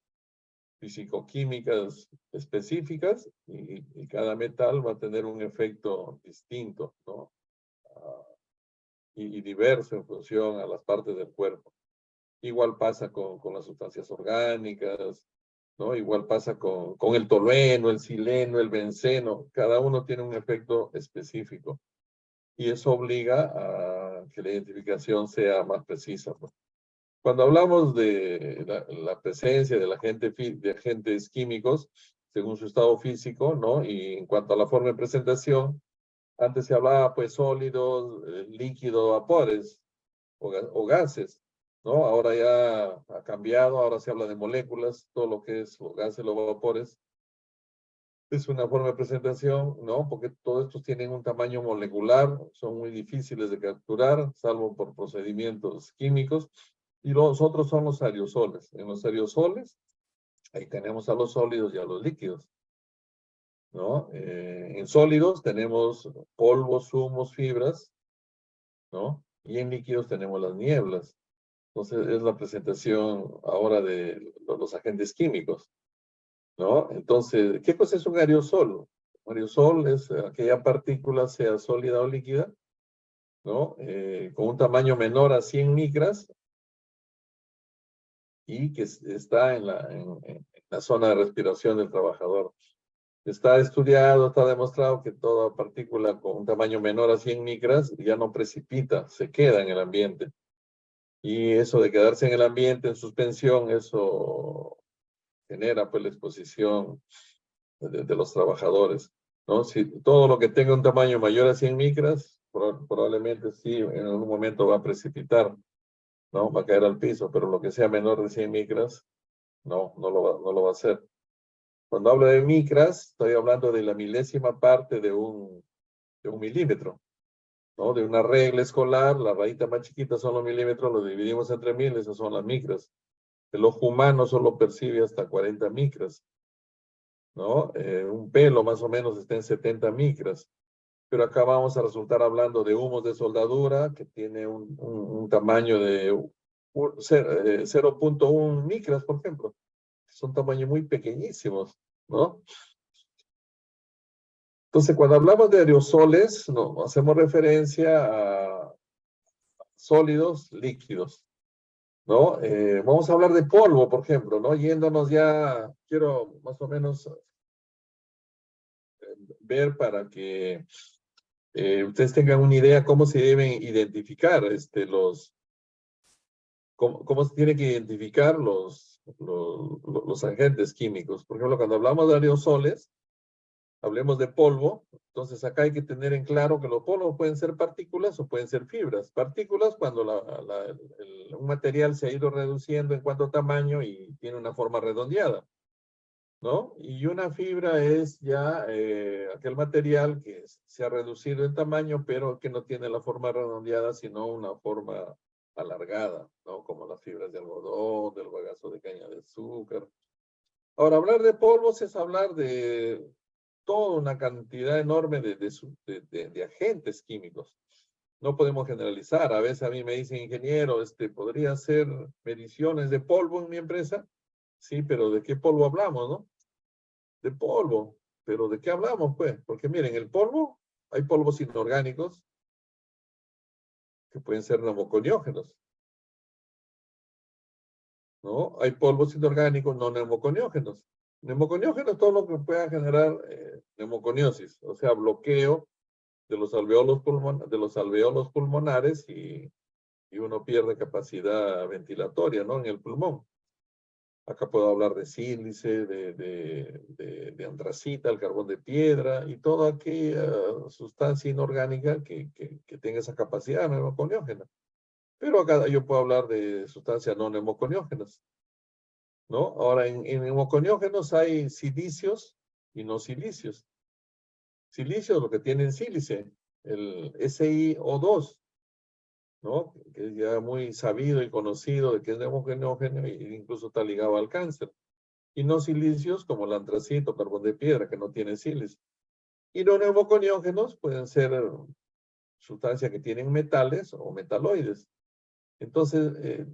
Speaker 2: físico-químicas específicas y cada metal va a tener un efecto distinto, ¿no? Y diverso en función a las partes del cuerpo. Igual pasa con las sustancias orgánicas, ¿no? Igual pasa con el tolueno, el sileno, el benceno. Cada uno tiene un efecto específico. Y eso obliga a que la identificación sea más precisa, ¿no? Cuando hablamos de la presencia de agentes químicos, según su estado físico, ¿no? Y en cuanto a la forma de presentación, antes se hablaba, pues, sólidos, líquidos, vapores o gases, ¿no? Ahora ya ha cambiado, ahora se habla de moléculas, todo lo que es los gases, los vapores. Es una forma de presentación, ¿no? Porque todos estos tienen un tamaño molecular, son muy difíciles de capturar, salvo por procedimientos químicos. Y los otros son los aerosoles. En los aerosoles, ahí tenemos a los sólidos y a los líquidos, ¿no? En sólidos tenemos polvos, zumos, fibras, ¿no? Y en líquidos tenemos las nieblas. Entonces, es la presentación ahora de los agentes químicos, ¿no? Entonces, ¿qué cosa es un aerosol? aerosol es aquella partícula, sea sólida o líquida, ¿no? Con un tamaño menor a 100 micras y que está en la zona de respiración del trabajador. Está estudiado, está demostrado que toda partícula con un tamaño menor a 100 micras ya no precipita, se queda en el ambiente. Y eso de quedarse en el ambiente en suspensión, eso genera pues la exposición de los trabajadores, ¿no? Si todo lo que tenga un tamaño mayor a 100 micras, probablemente sí, en algún momento va a precipitar, ¿no? Va a caer al piso, pero lo que sea menor de 100 micras, no lo va a hacer. Cuando hablo de micras, estoy hablando de la milésima parte de un milímetro, ¿no? De una regla escolar, la rayita más chiquita son los milímetros, lo dividimos entre 1000, esas son las micras. El ojo humano solo percibe hasta 40 micras, ¿no? Un pelo más o menos está en 70 micras. Pero acá vamos a resultar hablando de humos de soldadura que tiene un tamaño de 0.1 micras, por ejemplo. Son tamaños muy pequeñísimos, ¿no? Entonces, cuando hablamos de aerosoles, no, hacemos referencia a sólidos, líquidos, ¿no? Vamos a hablar de polvo, por ejemplo, ¿no? Yéndonos ya, quiero más o menos ver para que ustedes tengan una idea cómo se deben identificar cómo se tienen que identificar los agentes químicos. Por ejemplo, cuando hablamos de aerosoles, hablemos de polvo, entonces acá hay que tener en claro que los polvos pueden ser partículas o pueden ser fibras. Partículas cuando un material se ha ido reduciendo en cuanto a tamaño y tiene una forma redondeada, ¿no? Y una fibra es ya aquel material que se ha reducido en tamaño, pero que no tiene la forma redondeada, sino una forma alargada, ¿no? Como las fibras de algodón, del bagazo de caña de azúcar. Ahora, hablar de polvos es hablar de toda una cantidad enorme de agentes químicos. No podemos generalizar. A veces a mí me dicen, ingeniero, ¿podría hacer mediciones de polvo en mi empresa? Sí, pero ¿de qué polvo hablamos, no? De polvo. ¿Pero de qué hablamos, pues? Porque miren, el polvo, hay polvos inorgánicos que pueden ser neumoconiógenos, ¿no? Hay polvos inorgánicos no neumoconiógenos. Neumoconiógenos es todo lo que pueda generar neumoconiosis, o sea, bloqueo de los alveolos pulmonares y uno pierde capacidad ventilatoria, ¿no? En el pulmón. Acá puedo hablar de sílice, de antracita, el carbón de piedra y toda aquella sustancia inorgánica que tenga esa capacidad neumoconiógena. Pero acá yo puedo hablar de sustancias no neumoconiógenas, ¿no? Ahora, en neumoconiógenos hay silicios y no silicios. Silicios, lo que tienen sílice, el SiO2, ¿no? Que es ya muy sabido y conocido de que es neumoconiógeno e incluso está ligado al cáncer. Y no silicios como el antracito, carbón de piedra, que no tiene sílice. Y no neumoconiógenos pueden ser sustancias que tienen metales o metaloides. Entonces,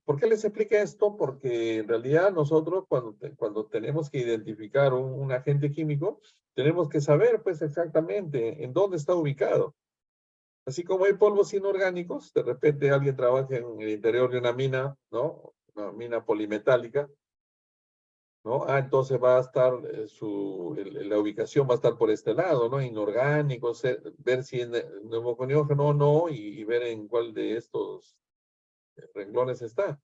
Speaker 2: ¿por qué les expliqué esto? Porque en realidad nosotros cuando tenemos que identificar un agente químico, tenemos que saber pues exactamente en dónde está ubicado. Así como hay polvos inorgánicos, de repente alguien trabaja en el interior de una mina, ¿no? Una mina polimetálica, ¿no? Ah, entonces va a estar, la ubicación va a estar por este lado, ¿no? Inorgánicos, ver si es neumoconiógeno o no y ver en cuál de estos renglones está.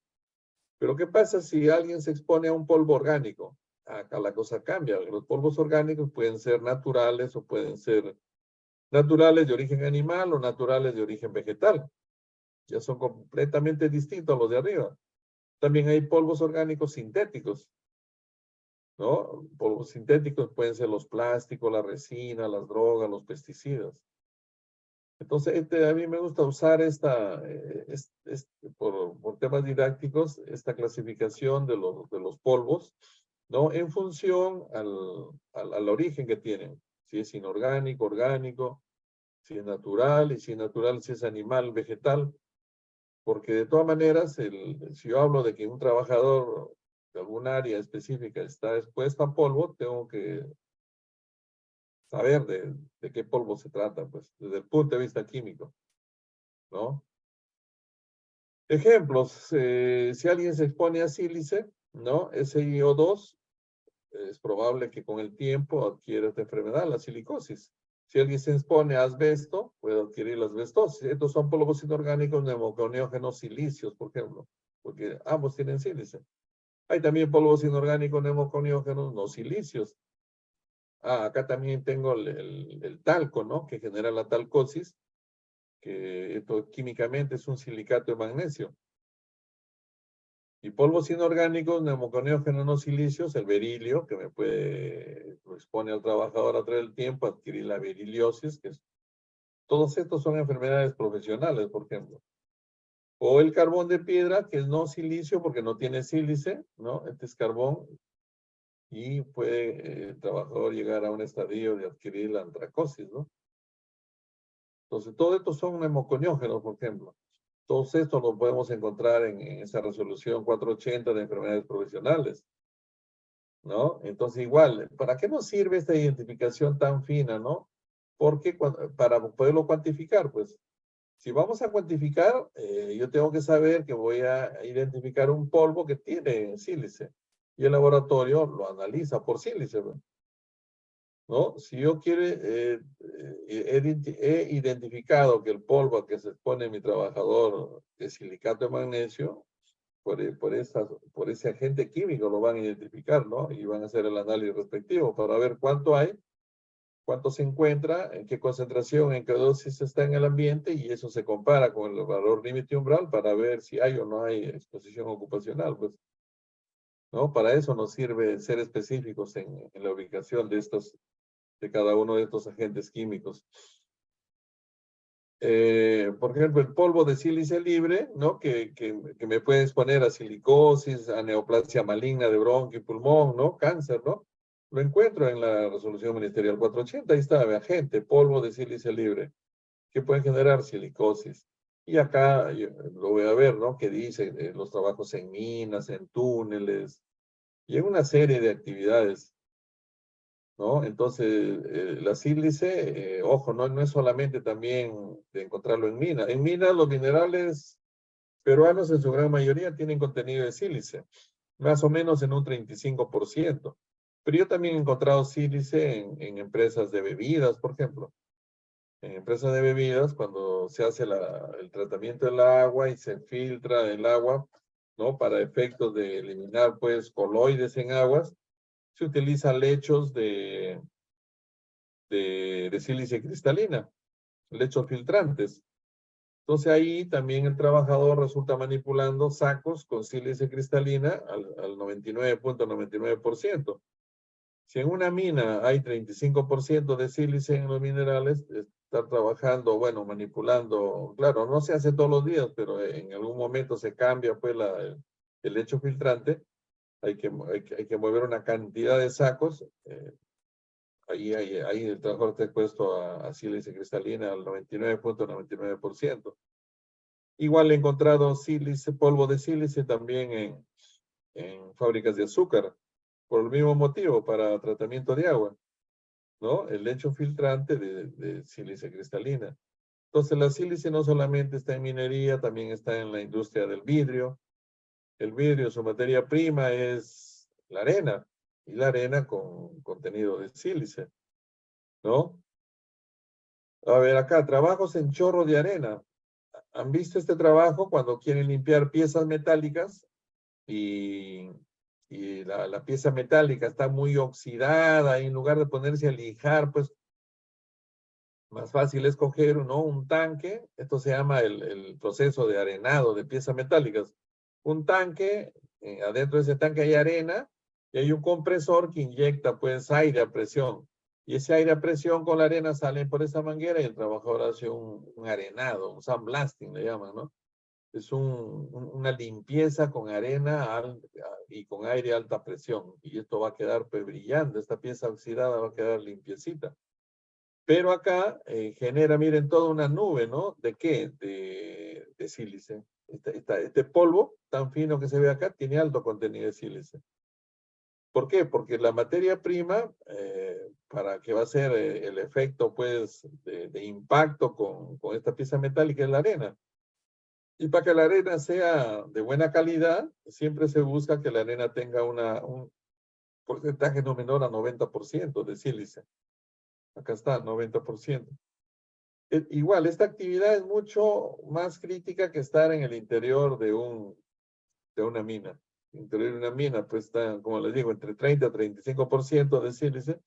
Speaker 2: Pero ¿qué pasa si alguien se expone a un polvo orgánico? Acá la cosa cambia. Los polvos orgánicos pueden ser naturales o pueden ser naturales de origen animal o naturales de origen vegetal. Ya son completamente distintos a los de arriba. También hay polvos orgánicos sintéticos, ¿no? Polvos sintéticos pueden ser los plásticos, la resina, las drogas, los pesticidas. Entonces, a mí me gusta usar por temas didácticos, esta clasificación de los polvos, ¿no? En función al origen que tienen. Si es inorgánico, orgánico, si es natural, y si es natural, si es animal, vegetal. Porque de todas maneras, si yo hablo de que un trabajador de algún área específica está expuesto a polvo, tengo que saber de qué polvo se trata, pues, desde el punto de vista químico, ¿no? Ejemplos, si alguien se expone a sílice, ¿no? SiO2, es probable que con el tiempo adquiera esta enfermedad, la silicosis. Si alguien se expone a asbesto, puede adquirir la asbestosis. Estos son polvos inorgánicos neumoconiógenos silíceos, por ejemplo, porque ambos tienen sílice. Hay también polvos inorgánicos neumoconiógenos no silíceos. Acá también tengo el talco, ¿no? Que genera la talcosis, que esto químicamente es un silicato de magnesio. Y polvos inorgánicos, neumoconiógenos no silíceos, el berilio, que lo expone al trabajador a través del tiempo a adquirir la beriliosis, todos estos son enfermedades profesionales, por ejemplo. O el carbón de piedra, que es no silicio porque no tiene sílice, ¿no? Este es carbón y puede el trabajador llegar a un estadio de adquirir la antracosis, ¿no? Entonces, todos estos son neumoconiógenos, por ejemplo. Todos estos los podemos encontrar en esa resolución 480 de enfermedades profesionales, ¿no? Entonces, igual, ¿para qué nos sirve esta identificación tan fina, no? Porque para poderlo cuantificar, pues, si vamos a cuantificar, yo tengo que saber que voy a identificar un polvo que tiene sílice y el laboratorio lo analiza por sílice, ¿no? Si yo he identificado que el polvo al que se expone mi trabajador es silicato de magnesio, por ese agente químico lo van a identificar, ¿no? Y van a hacer el análisis respectivo para ver cuánto hay, cuánto se encuentra, en qué concentración, en qué dosis está en el ambiente, y eso se compara con el valor límite umbral para ver si hay o no hay exposición ocupacional, pues, ¿no? Para eso nos sirve ser específicos en la ubicación de cada uno de estos agentes químicos. Por ejemplo, el polvo de sílice libre, ¿no? Que me puede exponer a silicosis, a neoplasia maligna de bronquio y pulmón, ¿no? Cáncer, ¿no? Lo encuentro en la resolución ministerial 480, ahí está, agente, polvo de sílice libre, que puede generar silicosis. Y acá lo voy a ver, ¿no? Que dice los trabajos en minas, en túneles, y en una serie de actividades, ¿no? Entonces, la sílice, ojo, no es solamente también de encontrarlo en mina. En mina los minerales peruanos en su gran mayoría tienen contenido de sílice, más o menos en un 35%. Pero yo también he encontrado sílice en empresas de bebidas, por ejemplo. En empresas de bebidas, cuando se hace el tratamiento del agua y se filtra el agua, ¿no? Para efectos de eliminar, pues, coloides en aguas, se utilizan lechos de sílice cristalina, lechos filtrantes. Entonces ahí también el trabajador resulta manipulando sacos con sílice cristalina al 99.99%. Si en una mina hay 35% de sílice en los minerales, estar trabajando, bueno, manipulando, claro, no se hace todos los días, pero en algún momento se cambia pues el lecho filtrante, hay que mover una cantidad de sacos, ahí el trabajador está expuesto a sílice cristalina al 99.99%. Igual he encontrado sílice, polvo de sílice también en fábricas de azúcar, por el mismo motivo, para tratamiento de agua, ¿no? El lecho filtrante de sílice cristalina. Entonces la sílice no solamente está en minería, también está en la industria del vidrio. El vidrio, su materia prima es la arena, y la arena con contenido de sílice, ¿no? A ver, acá, trabajos en chorro de arena. ¿Han visto este trabajo cuando quieren limpiar piezas metálicas y, la pieza metálica está muy oxidada y en lugar de ponerse a lijar, pues más fácil es coger, ¿no? Un tanque, esto se llama el proceso de arenado de piezas metálicas. Un tanque, adentro de ese tanque hay arena y hay un compresor que inyecta pues aire a presión. Y ese aire a presión con la arena sale por esa manguera y el trabajador hace un arenado, un sandblasting le llaman, ¿no? Es una limpieza con arena y con aire a alta presión. Y esto va a quedar pues brillante, esta pieza oxidada va a quedar limpiecita. Pero acá genera, miren, toda una nube, ¿no? ¿De qué? De sílice. Este polvo tan fino que se ve acá tiene alto contenido de sílice. ¿Por qué? Porque la materia prima para que va a ser el efecto, pues, de impacto con esta pieza metálica en la arena. Y para que la arena sea de buena calidad, siempre se busca que la arena tenga un porcentaje no menor a 90% de sílice. Acá está, 90%. Igual, esta actividad es mucho más crítica que estar en el interior de una mina. El interior de una mina, pues está, como les digo, entre 30 a 35% de sílice,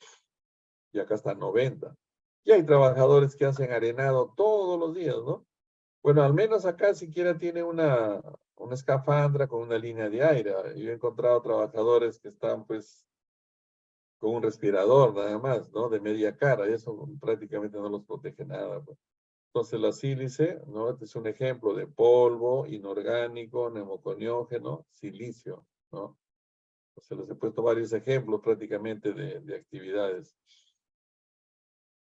Speaker 2: y acá está 90%. Y hay trabajadores que hacen arenado todos los días, ¿no? Bueno, al menos acá siquiera tiene una escafandra con una línea de aire. Yo he encontrado trabajadores que están, pues, con un respirador nada más, ¿no? De media cara, y eso prácticamente no los protege nada, pues. Entonces la sílice, ¿no? Este es un ejemplo de polvo inorgánico, neumoconiógeno, silicio, ¿no? Se les he puesto varios ejemplos prácticamente de actividades.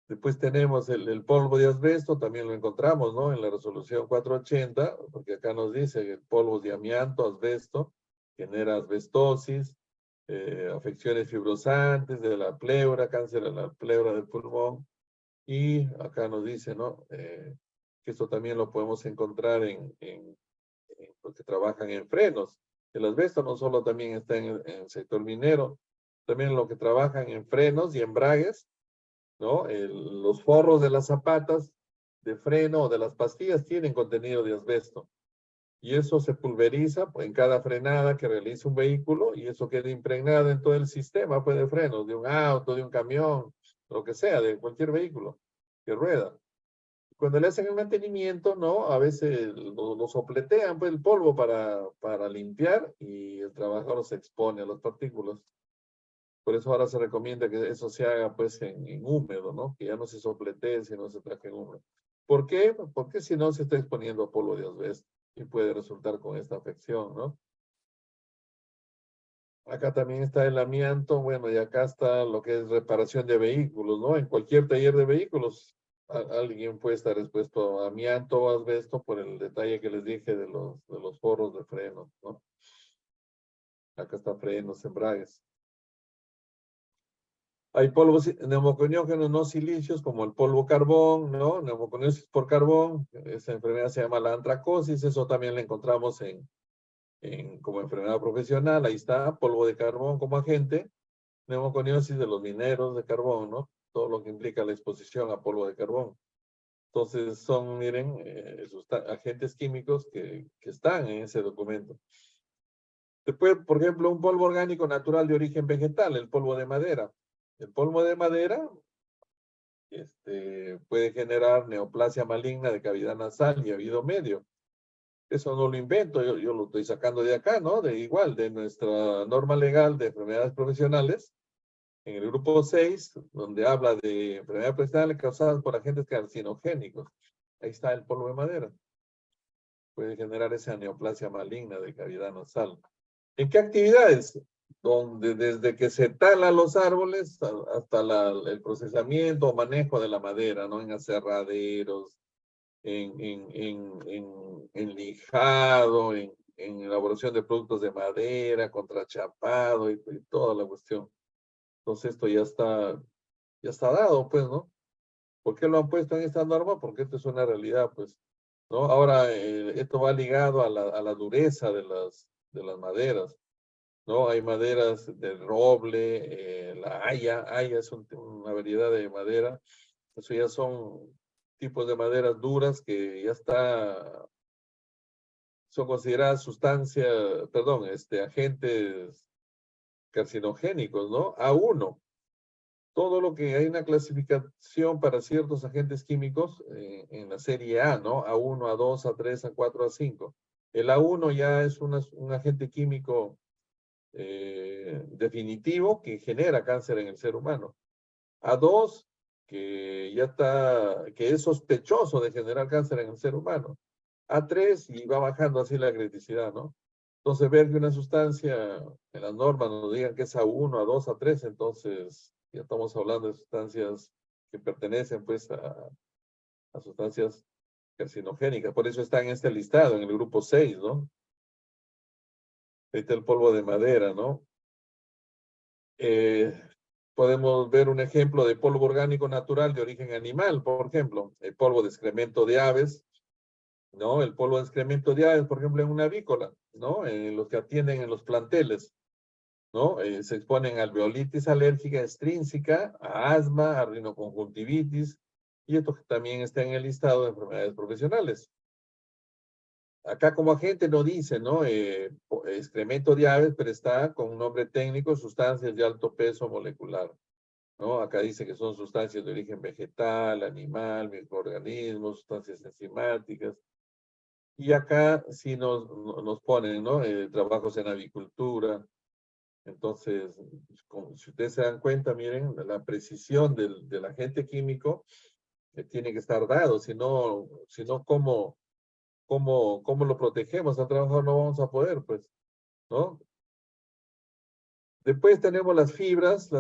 Speaker 2: Después tenemos el polvo de asbesto, también lo encontramos, ¿no? En la resolución 480, porque acá nos dice que el polvo de amianto, asbesto, genera asbestosis, afecciones fibrosantes de la pleura, cáncer de la pleura del pulmón. Y acá nos dice, ¿no? Que esto también lo podemos encontrar en los que trabajan en frenos. El asbesto no solo también está en el sector minero, también los que trabajan en frenos y embragues, ¿no? Los forros de las zapatas de freno o de las pastillas tienen contenido de asbesto. Y eso se pulveriza en cada frenada que realiza un vehículo y eso queda impregnado en todo el sistema, pues, de frenos, de un auto, de un camión, lo que sea, de cualquier vehículo que rueda. Cuando le hacen el mantenimiento, ¿no? A veces lo sopletean, pues, el polvo para limpiar y el trabajador se expone a las partículas. Por eso ahora se recomienda que eso se haga, pues, en húmedo, ¿no? Que ya no se sopletee, sino se traje en húmedo. ¿Por qué? Porque si no se está exponiendo a polvo de asbesto y puede resultar con esta afección, ¿no? Acá también está el amianto, bueno, y acá está lo que es reparación de vehículos, ¿no? En cualquier taller de vehículos, alguien puede estar expuesto a amianto o asbesto por el detalle que les dije de los forros de frenos, ¿no? Acá está frenos, embragues. Hay polvos neumoconiógenos no silicios, como el polvo carbón, ¿no? Neumoconiosis por carbón, esa enfermedad se llama la antracosis, eso también la encontramos como enfermedad profesional, ahí está, polvo de carbón como agente, neumoconiosis de los mineros de carbón, ¿no? Todo lo que implica la exposición a polvo de carbón. Entonces son, miren, agentes químicos que están en ese documento. Después, por ejemplo, un polvo orgánico natural de origen vegetal, el polvo de madera. El polvo de madera puede generar neoplasia maligna de cavidad nasal y oído medio. Eso no lo invento, yo lo estoy sacando de acá, ¿no? De nuestra norma legal de enfermedades profesionales, en el grupo 6, donde habla de enfermedades profesionales causadas por agentes carcinogénicos. Ahí está el polvo de madera. Puede generar esa neoplasia maligna de cavidad nasal. ¿En qué actividades? Donde desde que se talan los árboles hasta el procesamiento o manejo de la madera, ¿no? En aserraderos, en lijado, en elaboración de productos de madera, contrachapado y toda la cuestión. Entonces esto ya está dado, pues, ¿no? ¿Por qué lo han puesto en esta norma? Porque esto es una realidad, pues, ¿no? Ahora, esto va ligado a la dureza de las maderas, ¿no? Hay maderas de roble, la haya es una variedad de madera. Eso ya son tipos de maderas duras que son consideradas agentes carcinogénicos, ¿no? A1. Todo lo que hay una clasificación para ciertos agentes químicos en la serie A, ¿no? A1, A2, A3, A4, A5. El A1 ya es un agente químico definitivo que genera cáncer en el ser humano. A2, que es sospechoso de generar cáncer en el ser humano. A3 y va bajando así la criticidad, ¿no? Entonces, ver que una sustancia en las normas nos digan que es A1, A2, A3, entonces ya estamos hablando de sustancias que pertenecen pues a sustancias carcinogénicas. Por eso está en este listado, en el grupo 6, ¿no? Ahí está el polvo de madera, ¿no? podemos ver un ejemplo de polvo orgánico natural de origen animal, por ejemplo, el polvo de excremento de aves, ¿no? El polvo de excremento de aves, por ejemplo, en una avícola, ¿no? Los que atienden en los planteles, ¿no? Se exponen a alveolitis alérgica extrínseca, a asma, a rinoconjuntivitis, y esto también está en el listado de enfermedades profesionales. Acá como agente no dice, ¿no? Excremento de aves, pero está con un nombre técnico, sustancias de alto peso molecular, ¿no? Acá dice que son sustancias de origen vegetal, animal, microorganismos, sustancias enzimáticas. Y acá sí nos ponen, ¿no? Trabajos en avicultura. Entonces, como, si ustedes se dan cuenta, miren, la precisión del agente químico tiene que estar dado, si no ¿cómo lo protegemos? Al trabajador no vamos a poder, pues, ¿no? Después tenemos las fibras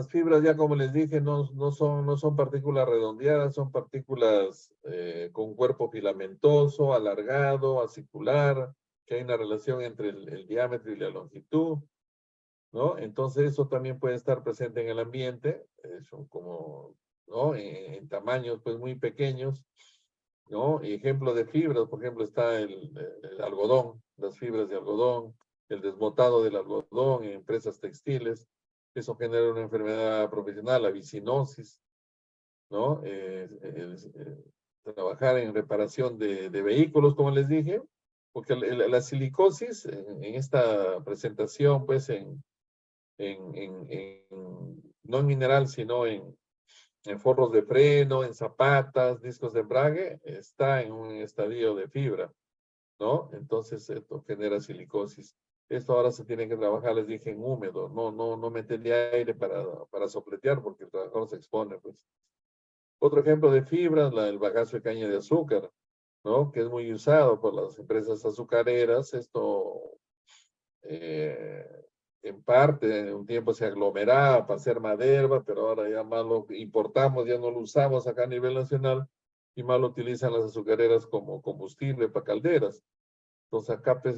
Speaker 2: ya como les dije no son partículas redondeadas, son partículas con cuerpo filamentoso, alargado, acicular, que hay una relación entre el diámetro y la longitud, ¿no? Entonces eso también puede estar presente en el ambiente, son como, ¿no? En tamaños pues muy pequeños, ¿no? Y ejemplo de fibras, por ejemplo, está el algodón, las fibras de algodón, el desbotado del algodón en empresas textiles. Eso genera una enfermedad profesional, la vicinosis, ¿no? Trabajar en reparación de vehículos, como les dije, porque la silicosis en esta presentación, pues no en mineral, sino en forros de freno, en zapatas, discos de embrague, está en un estadio de fibra, ¿no? Entonces esto genera silicosis. Esto ahora se tiene que trabajar, les dije, en húmedo, no meterle aire para sopletear porque el trabajador se expone, pues. Otro ejemplo de fibra, el bagazo de caña de azúcar, ¿no? Que es muy usado por las empresas azucareras. Esto eh, en parte, en un tiempo se aglomeraba para hacer madera, pero ahora ya más lo importamos, ya no lo usamos acá a nivel nacional y más lo utilizan las azucareras como combustible para calderas. Entonces acá pues,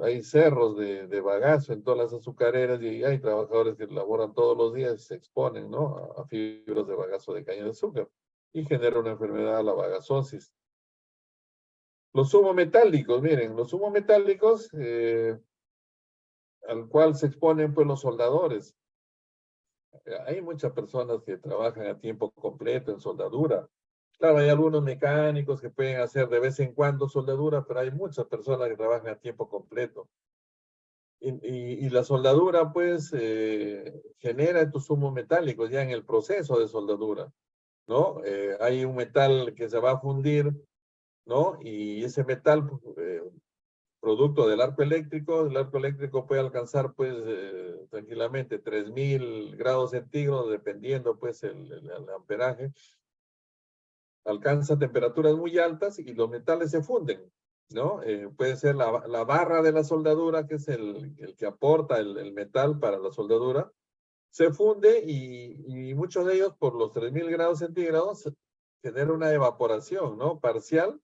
Speaker 2: hay cerros de bagazo en todas las azucareras y hay trabajadores que laboran todos los días y se exponen, ¿no? A fibras de bagazo de caña de azúcar y genera una enfermedad, la bagazosis. Los humometálicos, miren, los humometálicos al cual se exponen pues los soldadores. Hay muchas personas que trabajan a tiempo completo en soldadura. Claro, hay algunos mecánicos que pueden hacer de vez en cuando soldadura, pero hay muchas personas que trabajan a tiempo completo. Y la soldadura, pues, genera estos humos metálicos ya en el proceso de soldadura, ¿no? Hay un metal que se va a fundir, ¿no? Y ese metal, producto del arco eléctrico, el arco eléctrico puede alcanzar, pues, tranquilamente 3000 grados centígrados, dependiendo, pues, el amperaje. Alcanza temperaturas muy altas y los metales se funden, ¿no? Puede ser la barra de la soldadura, que es el que aporta el metal para la soldadura, se funde y muchos de ellos, por los 3000 grados centígrados, genera una evaporación, ¿no? Parcial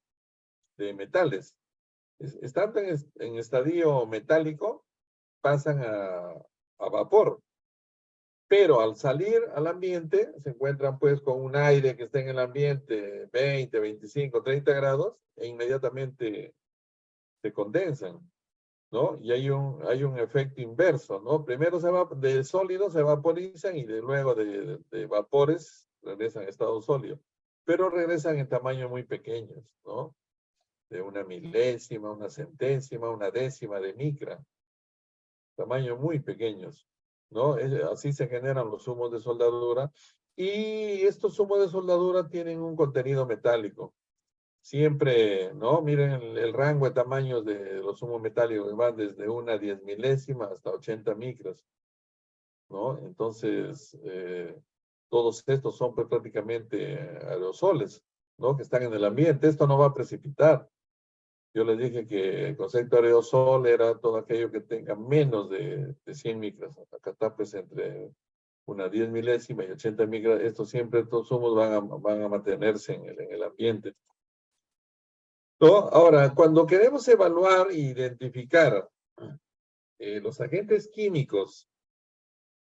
Speaker 2: de metales. Estando en estadio metálico, pasan a vapor. Pero al salir al ambiente, se encuentran pues con un aire que está en el ambiente 20, 25, 30 grados e inmediatamente se condensan, ¿no? Y hay un efecto inverso, ¿no? Primero de sólidos se vaporizan y luego de vapores regresan a estado sólido, pero regresan en tamaños muy pequeños, ¿no? De una milésima, una centésima, una décima de micra, tamaños muy pequeños, ¿no? Así se generan los humos de soldadura y estos humos de soldadura tienen un contenido metálico. Siempre, ¿no? Miren el rango de tamaños de los humos metálicos, van desde una 10 milésima hasta 80 micras, ¿no? Entonces, todos estos son pues, prácticamente aerosoles, ¿no? Que están en el ambiente. Esto no va a precipitar. Yo les dije que el concepto de aerosol era todo aquello que tenga menos de 100 micras. Acá está pues entre una 10 milésima y 80 micras. Estos humos van a mantenerse en el ambiente. ¿No? Ahora, cuando queremos evaluar e identificar los agentes químicos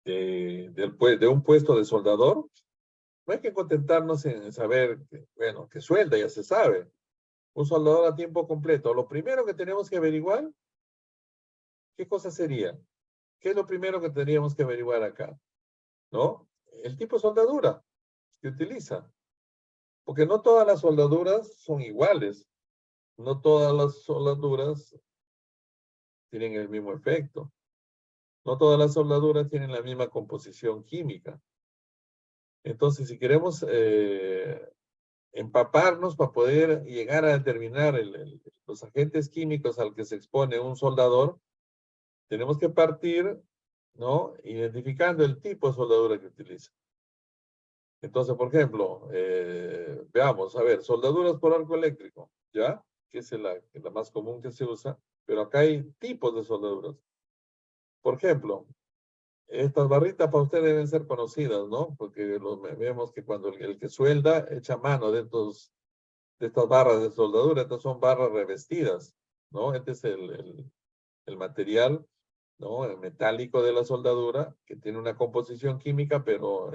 Speaker 2: de un puesto de soldador, no hay que contentarnos en saber, bueno, que suelda, ya se sabe. Un soldador a tiempo completo. Lo primero que tenemos que averiguar, ¿qué cosa sería? ¿Qué es lo primero que tendríamos que averiguar acá? ¿No? El tipo de soldadura que utiliza. Porque no todas las soldaduras son iguales. No todas las soldaduras tienen el mismo efecto. No todas las soldaduras tienen la misma composición química. Entonces, si queremos empaparnos para poder llegar a determinar los agentes químicos al que se expone un soldador, tenemos que partir, ¿no? Identificando el tipo de soldadura que utiliza. Entonces, por ejemplo, veamos, a ver, soldaduras por arco eléctrico, ¿ya? Que es la más común que se usa, pero acá hay tipos de soldaduras. Por ejemplo, estas barritas para ustedes deben ser conocidas, ¿no? Porque vemos que cuando el que suelda echa mano de estas barras de soldadura, estas son barras revestidas, ¿no? Este es el material, ¿no? El metálico de la soldadura, que tiene una composición química, pero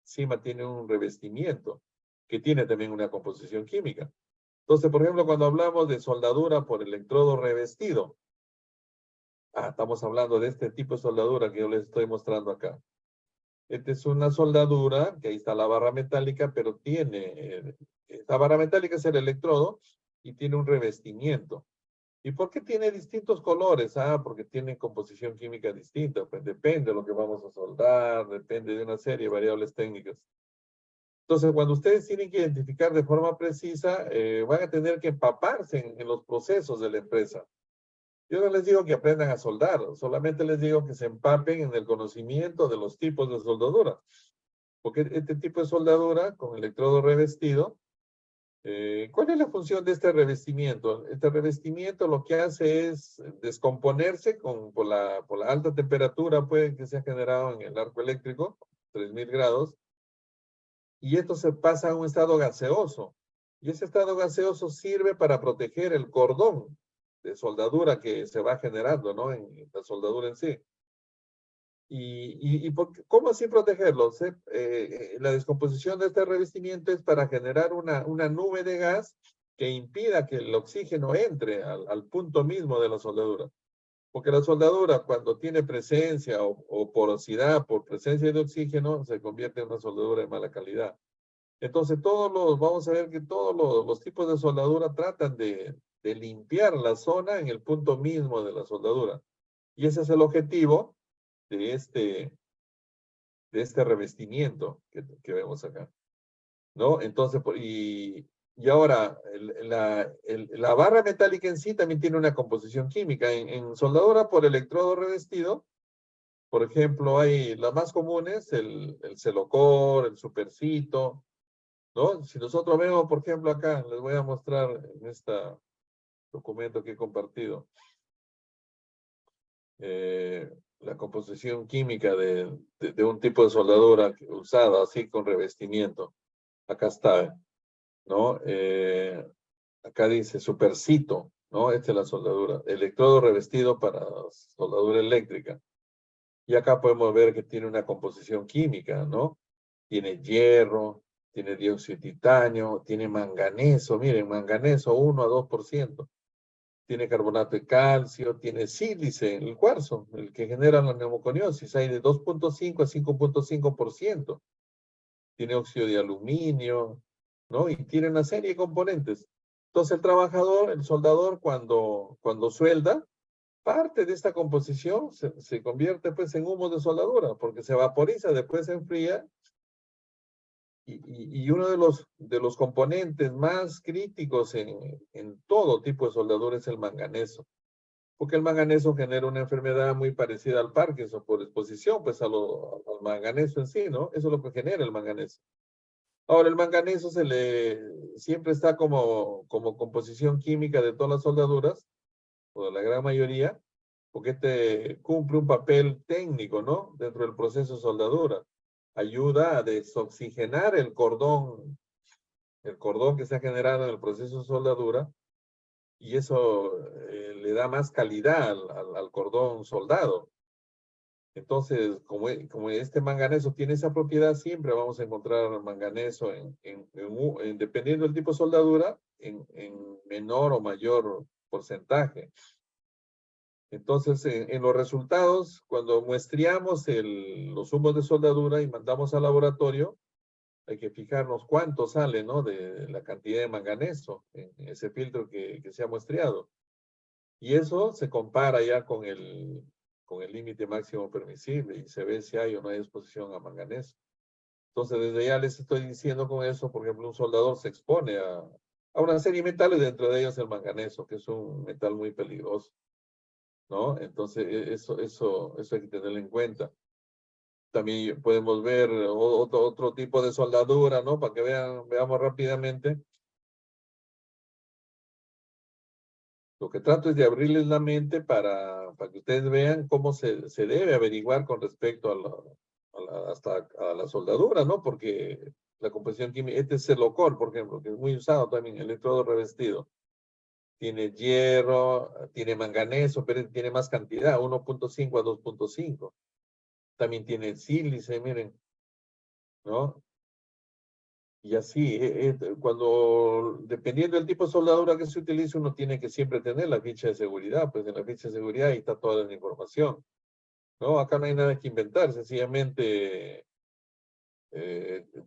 Speaker 2: encima tiene un revestimiento, que tiene también una composición química. Entonces, por ejemplo, cuando hablamos de soldadura por electrodo revestido, estamos hablando de este tipo de soldadura que yo les estoy mostrando acá. Esta es una soldadura, que ahí está la barra metálica, pero tiene, esta barra metálica es el electrodo y tiene un revestimiento. ¿Y por qué tiene distintos colores? Porque tienen composición química distinta. Pues depende de lo que vamos a soldar, depende de una serie de variables técnicas. Entonces, cuando ustedes tienen que identificar de forma precisa, van a tener que empaparse en los procesos de la empresa. Yo no les digo que aprendan a soldar, solamente les digo que se empapen en el conocimiento de los tipos de soldadura. Porque este tipo de soldadura con electrodo revestido, ¿cuál es la función de este revestimiento? Este revestimiento lo que hace es descomponerse por la alta temperatura que se ha generado en el arco eléctrico, 3000 grados, y esto se pasa a un estado gaseoso. Y ese estado gaseoso sirve para proteger el cordón de soldadura que se va generando, ¿no? En la soldadura en sí. ¿Cómo así protegerlo? La descomposición de este revestimiento es para generar una nube de gas que impida que el oxígeno entre al punto mismo de la soldadura. Porque la soldadura, cuando tiene presencia o porosidad por presencia de oxígeno, se convierte en una soldadura de mala calidad. Entonces, vamos a ver que todos los tipos de soldadura tratan de limpiar la zona en el punto mismo de la soldadura. Y ese es el objetivo de este revestimiento que vemos acá, ¿no? Entonces, y ahora, la barra metálica en sí también tiene una composición química. En soldadura por electrodo revestido, por ejemplo, hay las más comunes, el celocor, el supercito, ¿no? Si nosotros vemos, por ejemplo, acá, les voy a mostrar en este documento que he compartido, la composición química de un tipo de soldadura usada así con revestimiento. Acá está, ¿no? Acá dice supercito, ¿no? Esta es la soldadura. Electrodo revestido para soldadura eléctrica. Y acá podemos ver que tiene una composición química, ¿no? Tiene hierro, tiene dióxido de titanio, tiene manganeso, miren, manganeso 1 a 2%. Tiene carbonato de calcio, tiene sílice, el cuarzo, el que genera la neumoconiosis, hay de 2.5 a 5.5%. Tiene óxido de aluminio, ¿no? Y tiene una serie de componentes. Entonces el trabajador, el soldador, cuando suelda, parte de esta composición se convierte pues en humo de soldadura, porque se vaporiza, después se enfría, y uno de los componentes más críticos en todo tipo de soldadura es el manganeso, porque el manganeso genera una enfermedad muy parecida al Parkinson por exposición pues al manganeso en sí, ¿no? Eso es lo que genera el manganeso. Ahora, el manganeso siempre está como composición química de todas las soldaduras, o de la gran mayoría, porque este cumple un papel técnico, ¿no? Dentro del proceso de soldadura. Ayuda a desoxigenar el cordón que se ha generado en el proceso de soldadura, y eso le da más calidad al cordón soldado. Entonces, como este manganeso tiene esa propiedad, siempre vamos a encontrar manganeso dependiendo del tipo de soldadura, en menor o mayor porcentaje. Entonces, en los resultados, cuando muestreamos los humos de soldadura y mandamos al laboratorio, hay que fijarnos cuánto sale, ¿no? De la cantidad de manganeso en ese filtro que se ha muestreado. Y eso se compara ya con el límite máximo permisible y se ve si hay o no hay exposición a manganeso. Entonces, desde ya les estoy diciendo con eso, por ejemplo, un soldador se expone a una serie de metales, dentro de ellos el manganeso, que es un metal muy peligroso, ¿no? Entonces, eso hay que tenerlo en cuenta. También podemos ver otro tipo de soldadura, ¿no? Para que veamos rápidamente. Lo que trato es de abrirles la mente para que ustedes vean cómo se debe averiguar con respecto hasta a la soldadura, ¿no? Porque la composición química, este es celocol, por ejemplo, que es muy usado también, electrodo revestido. Tiene hierro, tiene manganeso, pero tiene más cantidad, 1.5 a 2.5. También tiene sílice, miren, ¿no? Y así, dependiendo del tipo de soldadura que se utilice, uno tiene que siempre tener la ficha de seguridad, pues en la ficha de seguridad ahí está toda la información, ¿no? Acá no hay nada que inventar, sencillamente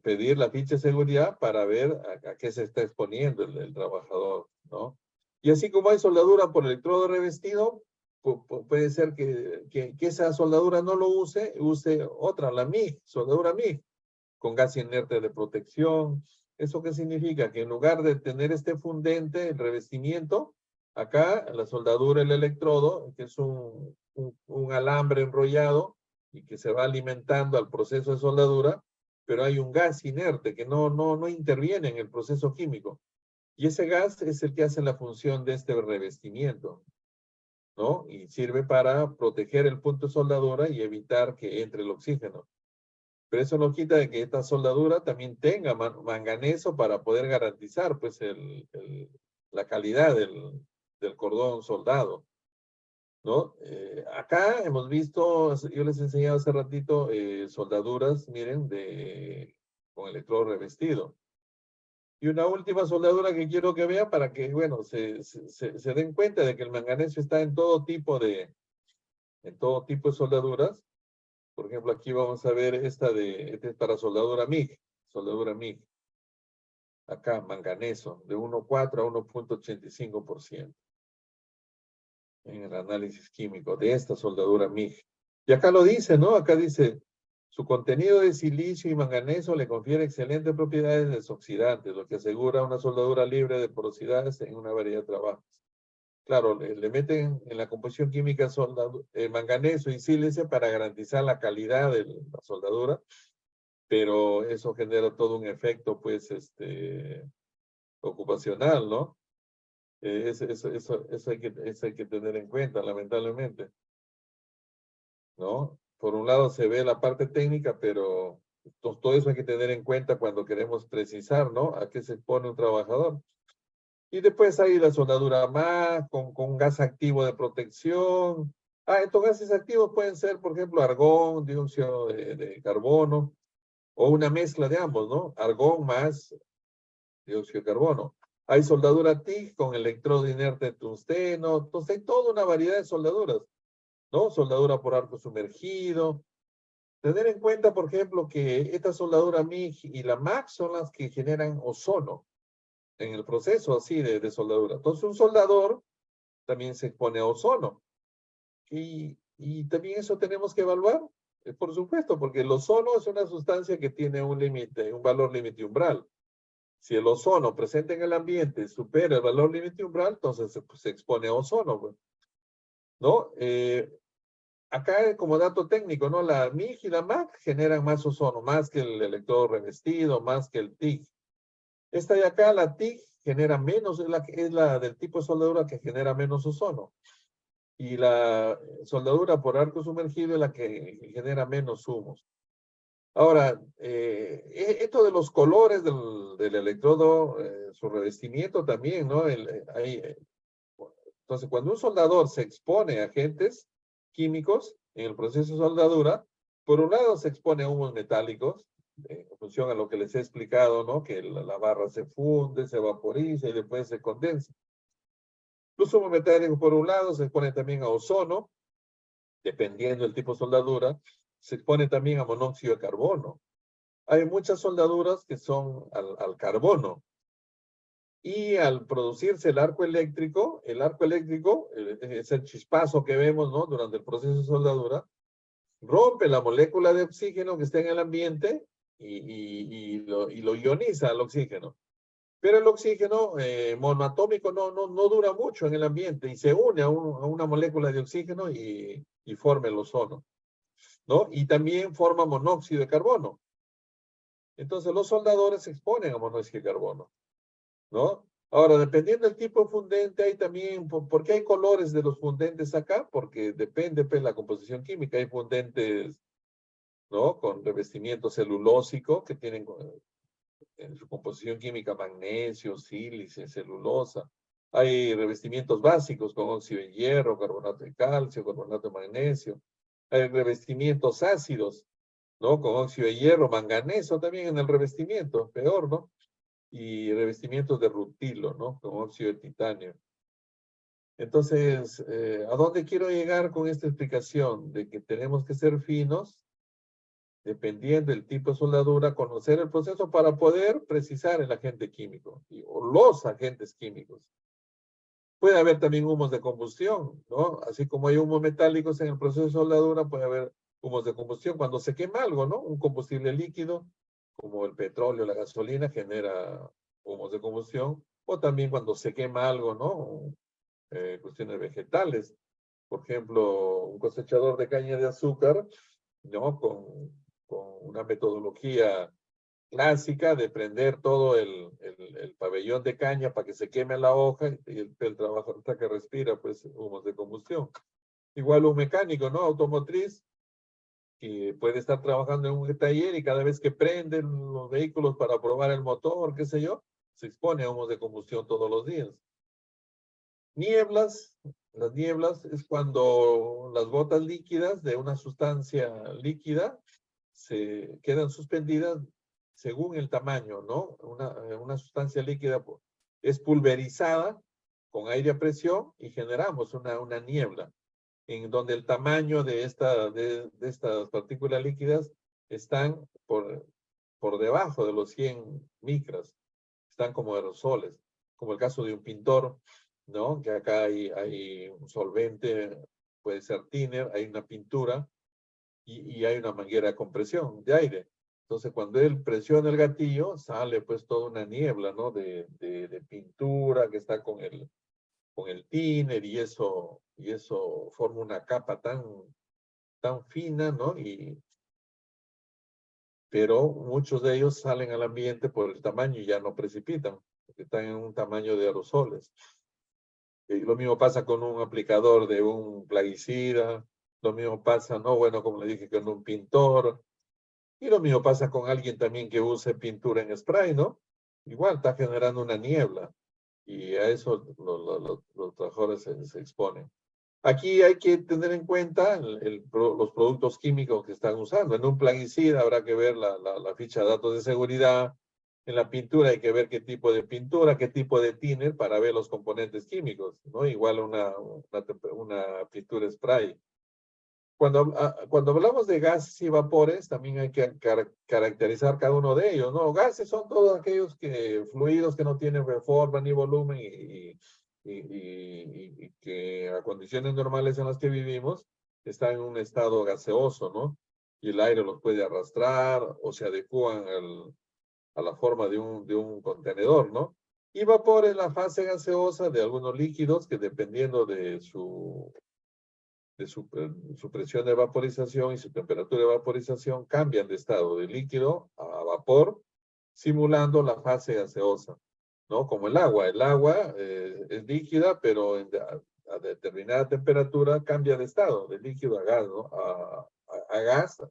Speaker 2: pedir la ficha de seguridad para ver a qué se está exponiendo el trabajador, ¿no? Y así como hay soldadura por electrodo revestido, puede ser que esa soldadura no lo use otra, la MIG, soldadura MIG, con gas inerte de protección. ¿Eso qué significa? Que en lugar de tener este fundente, el revestimiento, acá la soldadura, el electrodo, que es un alambre enrollado y que se va alimentando al proceso de soldadura, pero hay un gas inerte que no interviene en el proceso químico. Y ese gas es el que hace la función de este revestimiento, ¿no? Y sirve para proteger el punto de soldadura y evitar que entre el oxígeno. Pero eso no quita de que esta soldadura también tenga manganeso para poder garantizar pues la calidad del cordón soldado, ¿no? Acá hemos visto, yo les he enseñado hace ratito soldaduras, miren, con electrodo revestido. Y una última soldadura que quiero que vean para que, bueno, se den cuenta de que el manganeso está en todo tipo de soldaduras. Por ejemplo, aquí vamos a ver esta es para soldadura MIG, soldadura MIG. Acá, manganeso, de 1.4 a 1.85% en el análisis químico de esta soldadura MIG. Y acá lo dice, ¿no? Acá dice, su contenido de silicio y manganeso le confiere excelentes propiedades desoxidantes, lo que asegura una soldadura libre de porosidades en una variedad de trabajos. Claro, le meten en la composición química manganeso y sílice para garantizar la calidad de la soldadura, pero eso genera todo un efecto, pues, ocupacional, ¿no? Eso hay que tener en cuenta, lamentablemente, ¿no? Por un lado se ve la parte técnica, pero todo eso hay que tener en cuenta cuando queremos precisar, ¿no? A qué se expone un trabajador. Y después hay la soldadura más, con gas activo de protección. Estos gases activos pueden ser, por ejemplo, argón, dióxido de carbono, o una mezcla de ambos, ¿no? Argón más dióxido de carbono. Hay soldadura TIG con electrodo inerte de tungsteno. Entonces hay toda una variedad de soldaduras, ¿no? Soldadura por arco sumergido. Tener en cuenta, por ejemplo, que esta soldadura MIG y la MAC son las que generan ozono en el proceso así de soldadura. Entonces un soldador también se expone a ozono. Y también eso tenemos que evaluar, por supuesto, porque el ozono es una sustancia que tiene un límite, un valor límite umbral. Si el ozono presente en el ambiente supera el valor límite umbral, entonces se expone a ozono, pues, ¿no? Acá como dato técnico, ¿no? La MIG y la MAC generan más ozono, más que el electrodo revestido, más que el TIG. Esta de acá, la TIG, genera menos, es la del tipo de soldadura que genera menos ozono. Y la soldadura por arco sumergido es la que genera menos humos. Ahora, esto de los colores del electrodo, su revestimiento también, ¿no? Entonces, cuando un soldador se expone a agentes químicos, en el proceso de soldadura, por un lado se expone a humos metálicos, en función a lo que les he explicado, ¿no? Que la barra se funde, se vaporiza y después se condensa. Los humos metálicos, por un lado, se expone también a ozono, dependiendo del tipo de soldadura, se expone también a monóxido de carbono. Hay muchas soldaduras que son al carbono. Y al producirse el arco eléctrico es el chispazo que vemos, ¿no? Durante el proceso de soldadura, rompe la molécula de oxígeno que está en el ambiente y lo ioniza al oxígeno. Pero el oxígeno monoatómico no dura mucho en el ambiente y se une a una molécula de oxígeno y forma el ozono, ¿no? Y también forma monóxido de carbono. Entonces los soldadores se exponen a monóxido de carbono, ¿no? Ahora, dependiendo del tipo de fundente, hay también, ¿por qué hay colores de los fundentes acá? Porque depende de la composición química. Hay fundentes, ¿no? Con revestimiento celulósico que tienen en su composición química magnesio, sílice, celulosa. Hay revestimientos básicos con óxido de hierro, carbonato de calcio, carbonato de magnesio. Hay revestimientos ácidos, ¿no? Con óxido de hierro, manganeso también en el revestimiento, peor, ¿no? Y revestimientos de rutilo, ¿no? Con óxido de titanio. Entonces, ¿a dónde quiero llegar con esta explicación? De que tenemos que ser finos, dependiendo del tipo de soldadura, conocer el proceso para poder precisar el agente químico, o los agentes químicos. Puede haber también humos de combustión, ¿no? Así como hay humos metálicos en el proceso de soldadura, puede haber humos de combustión. Cuando se quema algo, ¿no? Un combustible líquido, como el petróleo, la gasolina, genera humos de combustión. O también cuando se quema algo, ¿no? Cuestiones vegetales. Por ejemplo, un cosechador de caña de azúcar, ¿no? Con una metodología clásica de prender todo el pabellón de caña para que se queme la hoja y el trabajo hasta que respira, pues, humos de combustión. Igual un mecánico, ¿no? Automotriz, que puede estar trabajando en un taller y cada vez que prenden los vehículos para probar el motor, qué sé yo, se expone a humos de combustión todos los días. Nieblas, las nieblas es cuando las gotas líquidas de una sustancia líquida se quedan suspendidas según el tamaño, ¿no? Una sustancia líquida es pulverizada con aire a presión y generamos una niebla, en donde el tamaño de estas partículas líquidas están por debajo de los 100 micras, están como aerosoles, como el caso de un pintor, ¿no? Que acá hay un solvente, puede ser thinner, hay una pintura, y hay una manguera de compresión de aire. Entonces, cuando él presiona el gatillo, sale pues toda una niebla, ¿no? De pintura que está con el thinner y eso forma una capa tan fina, ¿no? Pero muchos de ellos salen al ambiente por el tamaño y ya no precipitan, porque están en un tamaño de aerosoles. Y lo mismo pasa con un aplicador de un plaguicida, lo mismo pasa, ¿no? Bueno, como le dije, con un pintor, y lo mismo pasa con alguien también que use pintura en spray, ¿no? Igual está generando una niebla y a eso los trabajadores se exponen. Aquí hay que tener en cuenta los productos químicos que están usando. En un plaguicida habrá que ver la ficha de datos de seguridad. En la pintura hay que ver qué tipo de pintura, qué tipo de thinner para ver los componentes químicos, ¿no? Igual una pintura spray. Cuando hablamos de gases y vapores, también hay que caracterizar cada uno de ellos, ¿no? Gases son todos aquellos fluidos que no tienen forma ni volumen y que a condiciones normales en las que vivimos están en un estado gaseoso, ¿no? Y el aire los puede arrastrar o se adecúan a la forma de un contenedor, ¿no? Y vapor es la fase gaseosa de algunos líquidos que dependiendo de su presión de vaporización y su temperatura de vaporización cambian de estado de líquido a vapor, simulando la fase gaseosa, ¿no? Como el agua. El agua es líquida, pero a determinada temperatura cambia de estado, de líquido a gas, ¿no? A gas,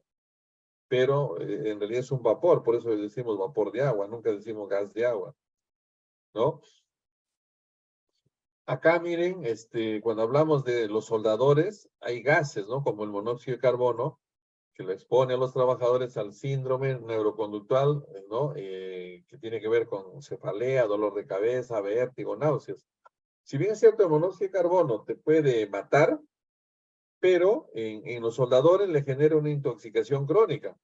Speaker 2: pero en realidad es un vapor, por eso decimos vapor de agua, nunca decimos gas de agua, ¿no? Acá miren, cuando hablamos de los soldadores, hay gases, ¿no? Como el monóxido de carbono, que lo expone a los trabajadores al síndrome neuroconductual, ¿no? Que tiene que ver con cefalea, dolor de cabeza, vértigo, náuseas. Si bien es cierto, el monóxido de carbono te puede matar, pero en los soldadores le genera una intoxicación crónica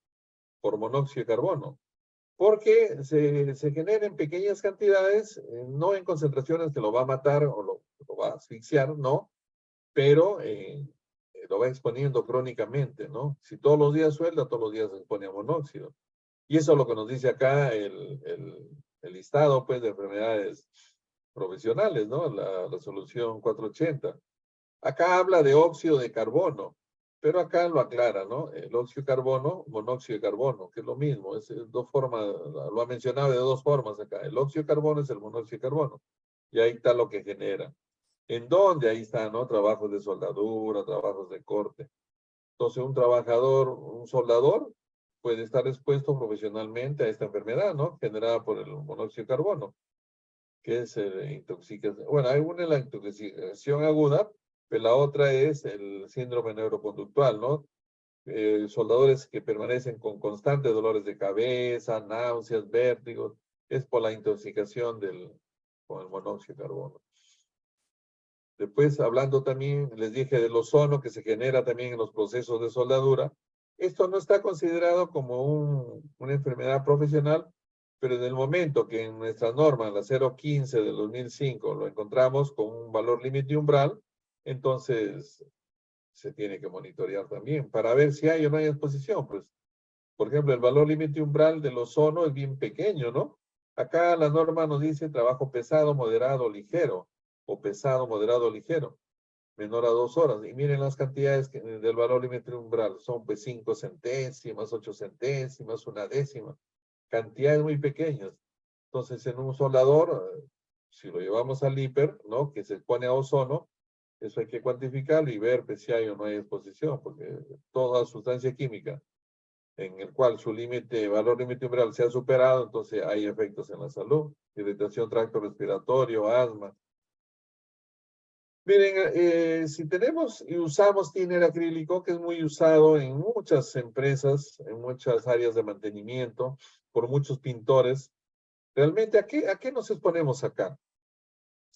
Speaker 2: por monóxido de carbono, porque se genera en pequeñas cantidades, no en concentraciones que lo va a matar o lo va a asfixiar, no, pero lo va exponiendo crónicamente, ¿no? Si todos los días suelda, todos los días se expone a monóxido. Y eso es lo que nos dice acá el listado, pues, de enfermedades profesionales, ¿no? La resolución 480. Acá habla de óxido de carbono, pero acá lo aclara, ¿no? El óxido de carbono, monóxido de carbono, que es lo mismo, es dos formas, lo ha mencionado de dos formas acá. El óxido de carbono es el monóxido de carbono, y ahí está lo que genera. ¿En dónde? Ahí están, ¿no? Trabajos de soldadura, trabajos de corte. Entonces, un trabajador, un soldador, puede estar expuesto profesionalmente a esta enfermedad, ¿no? Generada por el monóxido de carbono, que es intoxicación. Bueno, hay una es la intoxicación aguda, pero la otra es el síndrome neuroconductual, ¿no? Soldadores que permanecen con constantes dolores de cabeza, náuseas, vértigos, es por la intoxicación con el monóxido de carbono. Después, hablando también, les dije del ozono que se genera también en los procesos de soldadura. Esto no está considerado como una enfermedad profesional, pero en el momento que en nuestra norma, la 015 del 2005, lo encontramos con un valor límite umbral, entonces se tiene que monitorear también para ver si hay o no hay exposición. Pues, por ejemplo, el valor límite umbral del ozono es bien pequeño, ¿no? Acá la norma nos dice trabajo pesado, moderado, ligero, o pesado, moderado, ligero, menor a 2 horas. Y miren las cantidades del valor límite umbral. Son pues 5 centésimas, 8 centésimas, una décima. Cantidades muy pequeñas. Entonces, en un soldador, si lo llevamos al hiper, ¿no? Que se expone a ozono, eso hay que cuantificarlo y ver pues, si hay o no hay exposición, porque toda sustancia química en el cual su límite, valor límite umbral se ha superado, entonces hay efectos en la salud, irritación tracto respiratorio, asma. Miren, si tenemos y usamos thinner acrílico, que es muy usado en muchas empresas, en muchas áreas de mantenimiento, por muchos pintores, realmente, a qué nos exponemos acá?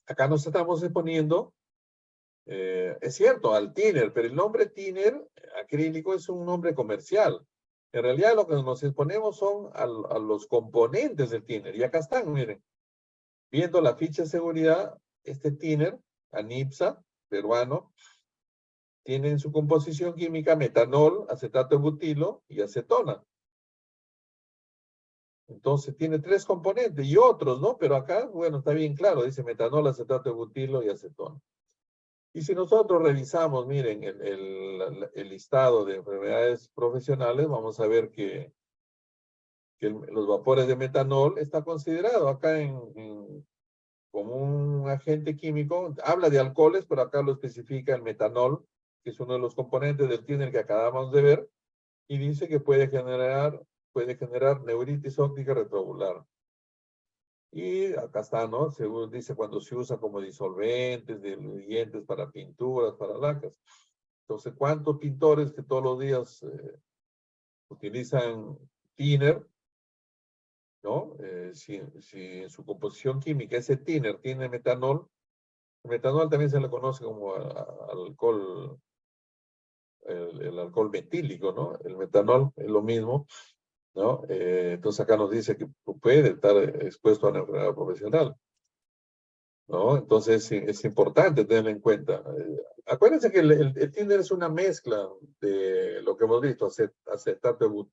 Speaker 2: Acá nos estamos exponiendo, es cierto, al thinner, pero el nombre thinner acrílico es un nombre comercial. En realidad lo que nos exponemos son a los componentes del thinner. Y acá están, miren, viendo la ficha de seguridad, este thinner, ANIPSA, peruano, tiene en su composición química metanol, acetato de butilo y acetona. Entonces tiene 3 componentes y otros, ¿no? Pero acá, bueno, está bien claro, dice metanol, acetato de butilo y acetona. Y si nosotros revisamos, miren, el listado de enfermedades profesionales, vamos a ver que los vapores de metanol está considerado acá como un agente químico. Habla de alcoholes, pero acá lo especifica el metanol, que es uno de los componentes del thinner que acabamos de ver, y dice que puede generar neuritis óptica retrovular. Y acá está, ¿no? Según dice, cuando se usa como disolventes, diluyentes para pinturas, para lacas. Entonces, ¿cuántos pintores que todos los días utilizan thinner, ¿no? Si en su composición química ese thinner tiene metanol, el metanol también se le conoce como alcohol, el alcohol metílico, ¿no? El metanol es lo mismo, ¿no? Entonces acá nos dice que puede estar expuesto a una enfermedad profesional, ¿no? Entonces es importante tenerlo en cuenta. Acuérdense que el thinner es una mezcla de lo que hemos visto, acetato,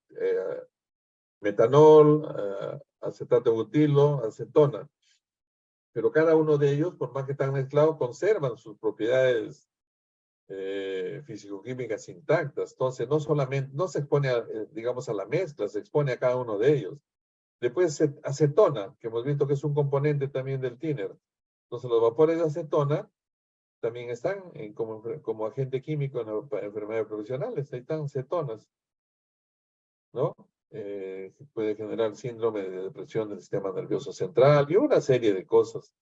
Speaker 2: metanol, acetato de butilo, acetona. Pero cada uno de ellos, por más que están mezclados, conservan sus propiedades físico-químicas intactas. Entonces, no solamente, no se expone, digamos, a la mezcla, se expone a cada uno de ellos. Después, acetona, que hemos visto que es un componente también del thinner. Entonces, los vapores de acetona también están como agente químico en enfermedades profesionales. Ahí están cetonas, ¿no? Puede generar síndrome de depresión del sistema nervioso central y una serie de cosas,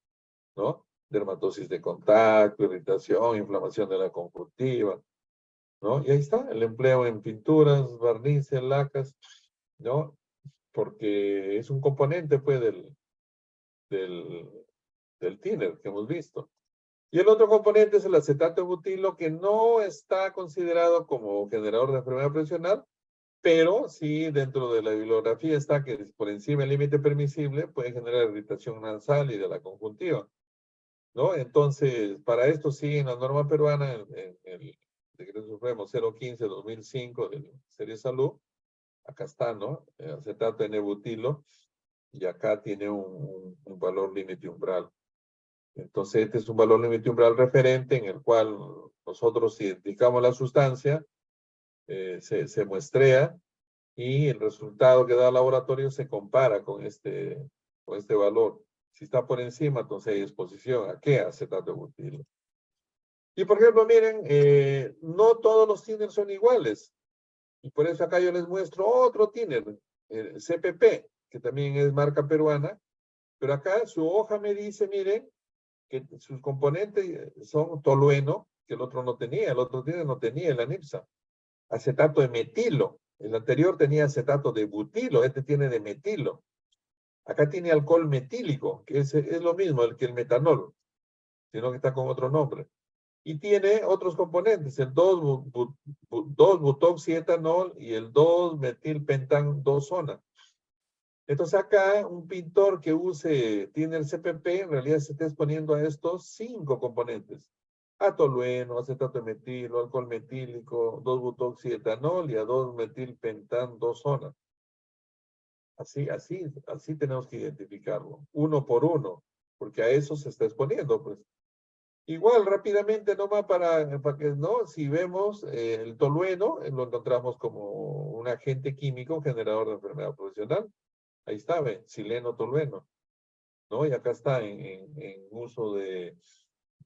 Speaker 2: ¿no? dermatosis de contacto, irritación, inflamación de la conjuntiva, ¿no? Y ahí está, el empleo en pinturas, barnices, lacas, ¿no? Porque es un componente, pues, del, del thinner que hemos visto. Y el otro componente es el acetato de butilo, que no está considerado como generador de enfermedad profesional, pero sí dentro de la bibliografía está que por encima del límite permisible puede generar irritación nasal y de la conjuntiva, ¿no? Entonces, para esto sí, en la norma peruana, en el Decreto Supremo 015-2005 del Ministerio de Salud, acá está, ¿no? El acetato de nebutilo, y acá tiene un valor límite umbral. Entonces, este es un valor límite umbral referente en el cual nosotros identificamos la sustancia, se muestrea, y el resultado que da el laboratorio se compara con este valor. Si está por encima, entonces hay exposición. ¿A qué? Acetato de butilo. Y por ejemplo, miren, no todos los tinners son iguales. Y por eso acá yo les muestro otro tinner, CPP, que también es marca peruana. Pero acá su hoja me dice, miren, que sus componentes son tolueno, que el otro no tenía. El otro tinner no tenía, el anipsa. Acetato de metilo. El anterior tenía acetato de butilo, este tiene de metilo. Acá tiene alcohol metílico, que es lo mismo que el metanol, sino que está con otro nombre. Y tiene otros componentes, el 2-butoxietanol y el 2-metilpentan-2-zona. Entonces acá un pintor que tiene el CPP, en realidad se está exponiendo a estos 5 componentes. A tolueno, acetato de metilo, alcohol metílico, 2-butoxietanol y a 2-metilpentan-2-zona. Así tenemos que identificarlo, uno por uno, porque a eso se está exponiendo, pues. Igual, rápidamente, nomás para que, ¿no? Si vemos el tolueno, lo encontramos como un agente químico generador de enfermedad profesional. Ahí está, ¿ve? Sileno tolueno, ¿no? Y acá está en uso de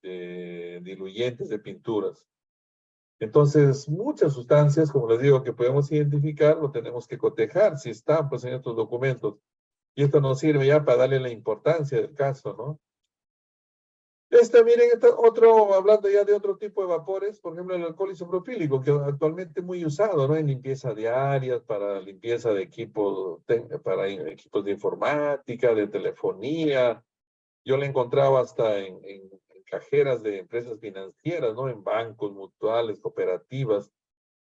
Speaker 2: diluyentes de pinturas. Entonces, muchas sustancias, como les digo, que podemos identificar, lo tenemos que cotejar si están, pues, en estos documentos. Y esto nos sirve ya para darle la importancia del caso, ¿no? Miren, hablando ya de otro tipo de vapores, por ejemplo, el alcohol isopropílico, que actualmente es muy usado, ¿no? En limpieza diaria, para limpieza de equipos, para equipos de informática, de telefonía. Yo lo he encontrado hasta en cajeras de empresas financieras, ¿no? En bancos, mutuales, cooperativas.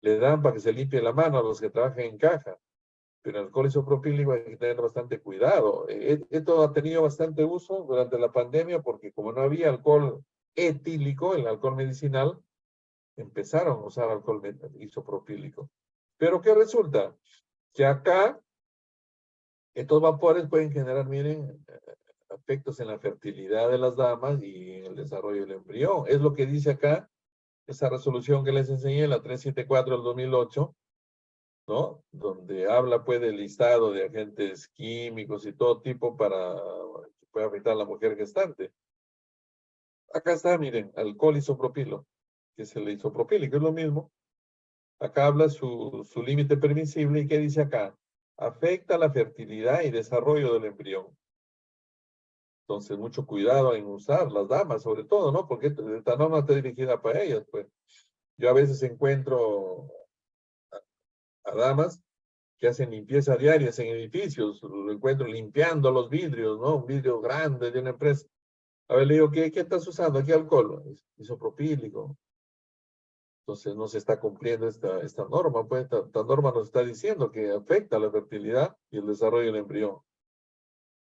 Speaker 2: Le dan para que se limpie la mano a los que trabajan en caja. Pero el alcohol isopropílico hay que tener bastante cuidado. Esto ha tenido bastante uso durante la pandemia porque como no había alcohol etílico, el alcohol medicinal, empezaron a usar alcohol isopropílico. Pero ¿qué resulta? Que acá estos vapores pueden generar, miren, efectos en la fertilidad de las damas y en el desarrollo del embrión. Es lo que dice acá esa resolución que les enseñé, la 374 del 2008, ¿no? Donde habla pues del listado de agentes químicos y todo tipo para que pueda afectar a la mujer gestante. Acá está, miren, alcohol isopropilo, que es el isopropílico, es lo mismo. Acá habla su límite permisible y ¿qué dice acá? Afecta la fertilidad y desarrollo del embrión. Entonces, mucho cuidado en usar las damas, sobre todo, ¿no? Porque esta norma está dirigida para ellas, pues. Yo a veces encuentro a damas que hacen limpieza diarias en edificios, lo encuentro limpiando los vidrios, ¿no? Un vidrio grande de una empresa. A ver, le digo, ¿qué estás usando? ¿Qué alcohol? Isopropílico. Entonces no se está cumpliendo esta norma, pues esta norma nos está diciendo que afecta la fertilidad y el desarrollo del embrión,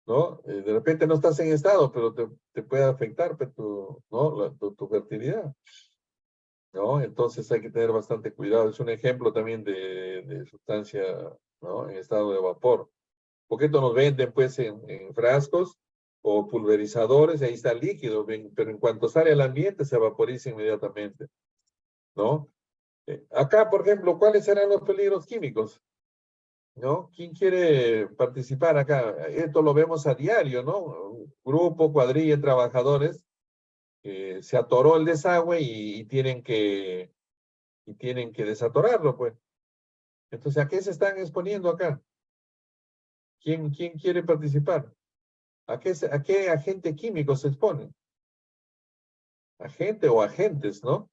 Speaker 2: ¿no? De repente no estás en estado, pero te puede afectar pues, ¿no? tu fertilidad, ¿no? Entonces hay que tener bastante cuidado. Es un ejemplo también de sustancia, ¿no? En estado de vapor. Porque esto nos venden pues en frascos o pulverizadores, ahí está el líquido, pero en cuanto sale al ambiente se vaporiza inmediatamente, ¿no? Acá, por ejemplo, ¿cuáles serán los peligros químicos? ¿No? ¿Quién quiere participar acá? Esto lo vemos a diario, ¿no? Un grupo, cuadrilla de trabajadores, se atoró el desagüe y tienen que desatorarlo, pues. Entonces, ¿a qué se están exponiendo acá? ¿Quién quiere participar? ¿A qué agente químico se expone? agente o agentes, ¿no?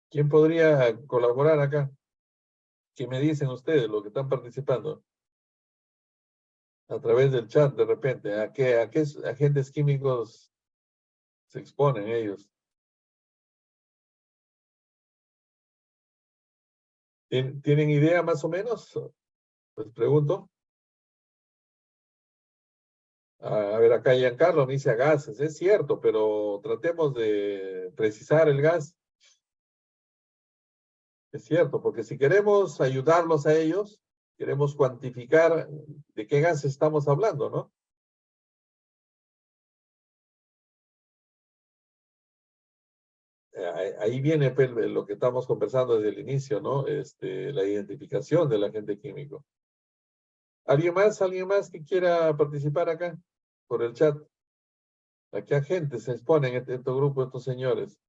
Speaker 2: ¿Quién podría colaborar acá? ¿Qué me dicen ustedes, los que están participando? A través del chat, de repente, ¿a qué agentes químicos se exponen ellos? ¿Tienen idea más o menos? Les pregunto. A ver, acá Giancarlo me dice a gases, es cierto, pero tratemos de precisar el gas. Es cierto, porque si queremos ayudarlos a ellos, queremos cuantificar de qué gas estamos hablando, ¿no? Ahí viene pues, lo que estamos conversando desde el inicio, ¿no? La identificación del agente químico. ¿Alguien más? ¿Alguien más que quiera participar acá? Por el chat. ¿A qué agentes se exponen estos grupos, estos señores?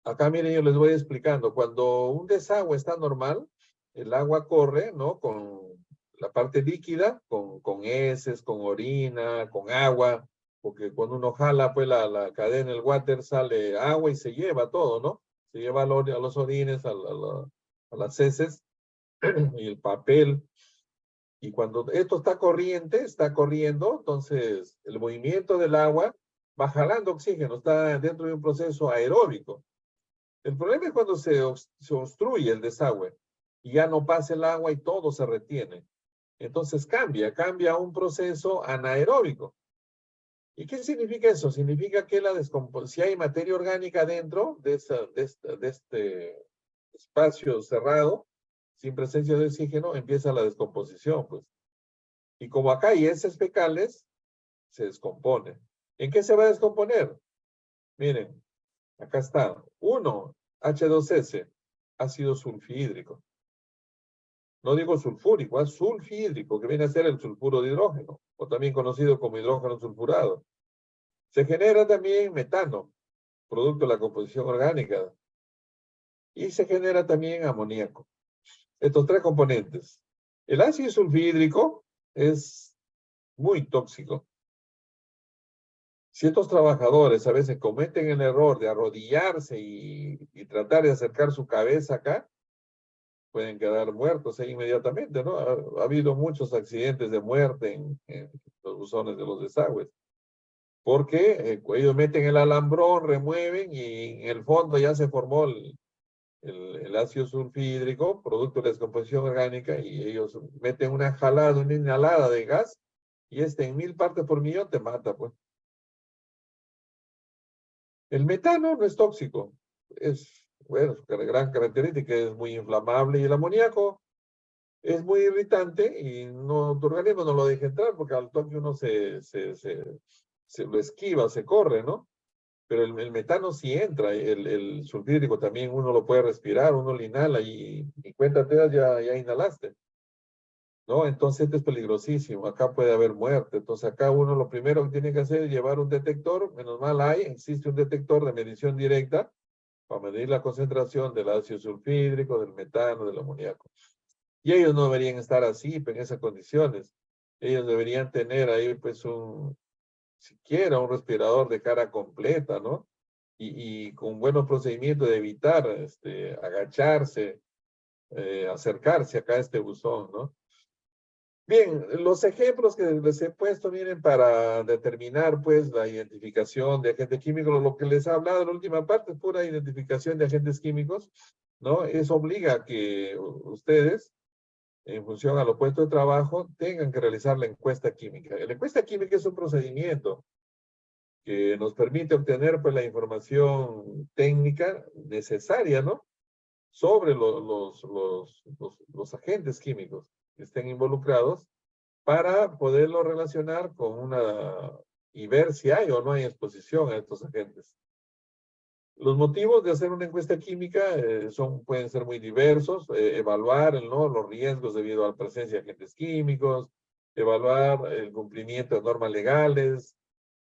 Speaker 2: Acá, miren, yo les voy explicando. Cuando un desagüe está normal, el agua corre, ¿no? Con la parte líquida, con heces, con orina, con agua, porque cuando uno jala, pues la cadena, el water, sale agua y se lleva todo, ¿no? Se lleva a los orines, a las heces y el papel. Y cuando esto está corriente, está corriendo, entonces el movimiento del agua va jalando oxígeno, está dentro de un proceso aeróbico. El problema es cuando se obstruye el desagüe y ya no pasa el agua y todo se retiene. Entonces cambia a un proceso anaeróbico. ¿Y qué significa eso? Significa que si hay materia orgánica dentro de este espacio cerrado, sin presencia de oxígeno, empieza la descomposición, pues. Y como acá hay heces fecales, se descompone. ¿En qué se va a descomponer? Miren, acá está. 1, H2S, ácido sulfhídrico. No digo sulfúrico, es sulfhídrico, que viene a ser el sulfuro de hidrógeno, o también conocido como hidrógeno sulfurado. Se genera también metano, producto de la composición orgánica, y se genera también amoníaco. Estos tres componentes. El ácido sulfhídrico es muy tóxico. Si estos trabajadores a veces cometen el error de arrodillarse y tratar de acercar su cabeza acá, pueden quedar muertos ahí inmediatamente, ¿no? Ha habido muchos accidentes de muerte en los buzones de los desagües, porque ellos meten el alambrón, remueven y en el fondo ya se formó el ácido sulfhídrico, producto de la descomposición orgánica, y ellos meten una jalada, una inhalada de gas, y en 1000 partes por millón te mata, pues. El metano no es tóxico, bueno, su gran característica es muy inflamable, y el amoníaco es muy irritante y tu organismo no lo deja entrar porque al toque uno se lo esquiva, se corre, ¿no? Pero el metano sí entra, el sulfídrico también uno lo puede respirar, uno lo inhala y cuéntate, ya inhalaste, ¿no? Entonces este es peligrosísimo, acá puede haber muerte. Entonces acá uno lo primero que tiene que hacer es llevar un detector, menos mal existe un detector de medición directa para medir la concentración del ácido sulfídrico, del metano, del amoníaco. Y ellos no deberían estar así, en esas condiciones. Ellos deberían tener ahí, pues, siquiera un respirador de cara completa, ¿no? Y con buenos procedimientos de evitar agacharse, acercarse acá a este buzón, ¿no? Bien, los ejemplos que les he puesto vienen para determinar, pues, la identificación de agentes químicos. Lo que les he hablado en la última parte es pura identificación de agentes químicos, ¿no? Eso obliga a que ustedes, en función a los puestos de trabajo, tengan que realizar la encuesta química. La encuesta química es un procedimiento que nos permite obtener, pues, la información técnica necesaria, ¿no? Sobre los agentes químicos que estén involucrados para poderlo relacionar con y ver si hay o no hay exposición a estos agentes. Los motivos de hacer una encuesta química pueden ser muy diversos. Evaluar, ¿no?, los riesgos debido a la presencia de agentes químicos, evaluar el cumplimiento de normas legales,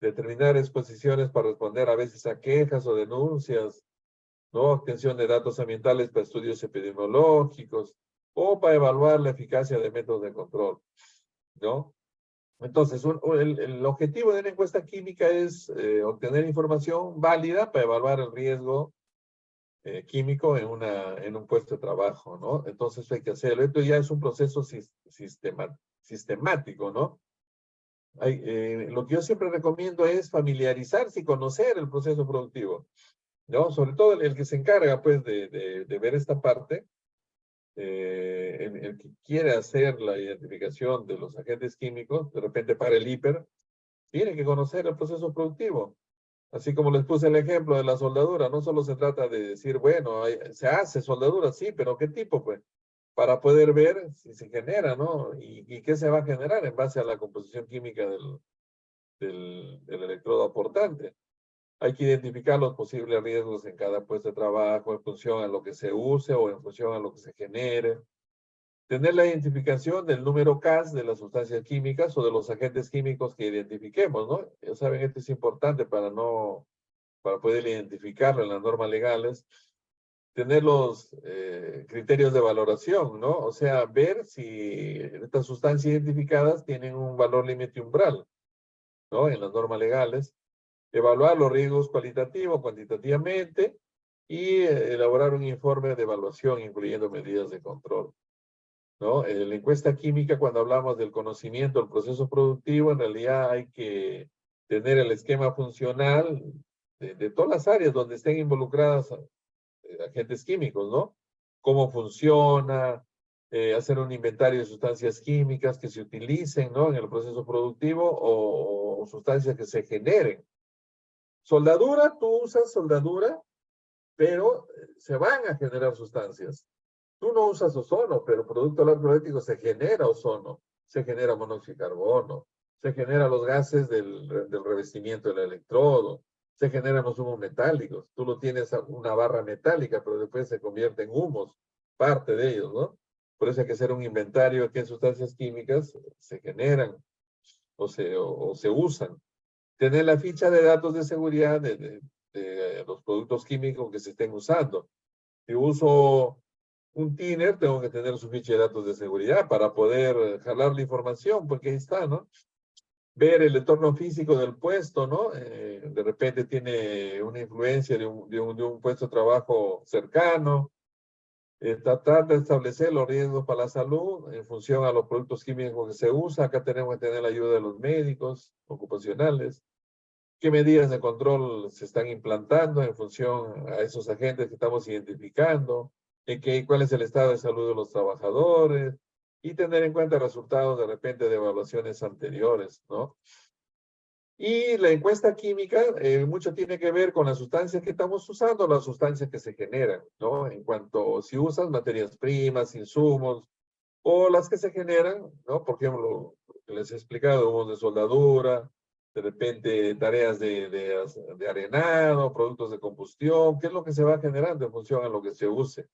Speaker 2: determinar exposiciones para responder a veces a quejas o denuncias, ¿no? Obtención de datos ambientales para estudios epidemiológicos o para evaluar la eficacia de métodos de control, ¿no? Entonces, el objetivo de una encuesta química es obtener información válida para evaluar el riesgo químico en un puesto de trabajo, ¿no? Entonces hay que hacerlo. Esto ya es un proceso sistemático, ¿no? Lo que yo siempre recomiendo es familiarizarse y conocer el proceso productivo, ¿no? Sobre todo el que se encarga, pues, de ver esta parte, el que quiere hacer la identificación de los agentes químicos, de repente para el hiper, tiene que conocer el proceso productivo. Así como les puse el ejemplo de la soldadura, no solo se trata de decir, bueno, se hace soldadura, sí, pero ¿qué tipo? Pues, para poder ver si se genera, ¿no? Y qué se va a generar en base a la composición química del electrodo aportante. Hay que identificar los posibles riesgos en cada puesto de trabajo en función a lo que se use o en función a lo que se genere. Tener la identificación del número CAS de las sustancias químicas o de los agentes químicos que identifiquemos, ¿no? Ya saben, esto es importante para poder identificarlo en las normas legales. Tener los criterios de valoración, ¿no? O sea, ver si estas sustancias identificadas tienen un valor límite umbral, ¿no? En las normas legales. Evaluar los riesgos cualitativo, cuantitativamente y elaborar un informe de evaluación incluyendo medidas de control, ¿no? En la encuesta química, cuando hablamos del conocimiento del proceso productivo, en realidad hay que tener el esquema funcional de todas las áreas donde estén involucradas agentes químicos, ¿no? Cómo funciona, hacer un inventario de sustancias químicas que se utilicen, ¿no? En el proceso productivo o sustancias que se generen. Soldadura, tú usas soldadura, pero se van a generar sustancias. Tú no usas ozono, pero producto del árbol eléctrico se genera ozono, se genera monóxido de carbono, se generan los gases del revestimiento del electrodo, se generan los humos metálicos. Tú lo tienes a una barra metálica, pero después se convierte en humos, parte de ellos, ¿no? Por eso hay que hacer un inventario de qué sustancias químicas se generan o se usan. Tener la ficha de datos de seguridad de los productos químicos que se estén usando. Si uso un tiner, tengo que tener su ficha de datos de seguridad para poder jalar la información, porque ahí está, ¿no? Ver el entorno físico del puesto, ¿no? De repente tiene una influencia de un puesto de trabajo cercano. Tratar de establecer los riesgos para la salud en función a los productos químicos que se usan. Acá tenemos que tener la ayuda de los médicos ocupacionales. ¿Qué medidas de control se están implantando en función a esos agentes que estamos identificando? ¿Cuál es el estado de salud de los trabajadores? Y tener en cuenta resultados de repente de evaluaciones anteriores, ¿no? Y la encuesta química mucho tiene que ver con las sustancias que estamos usando, las sustancias que se generan, ¿no? En cuanto si usas materias primas, insumos, o las que se generan, ¿no? Por ejemplo, les he explicado, humos de soldadura, de repente tareas de arenado, productos de combustión, qué es lo que se va generando en función a lo que se use.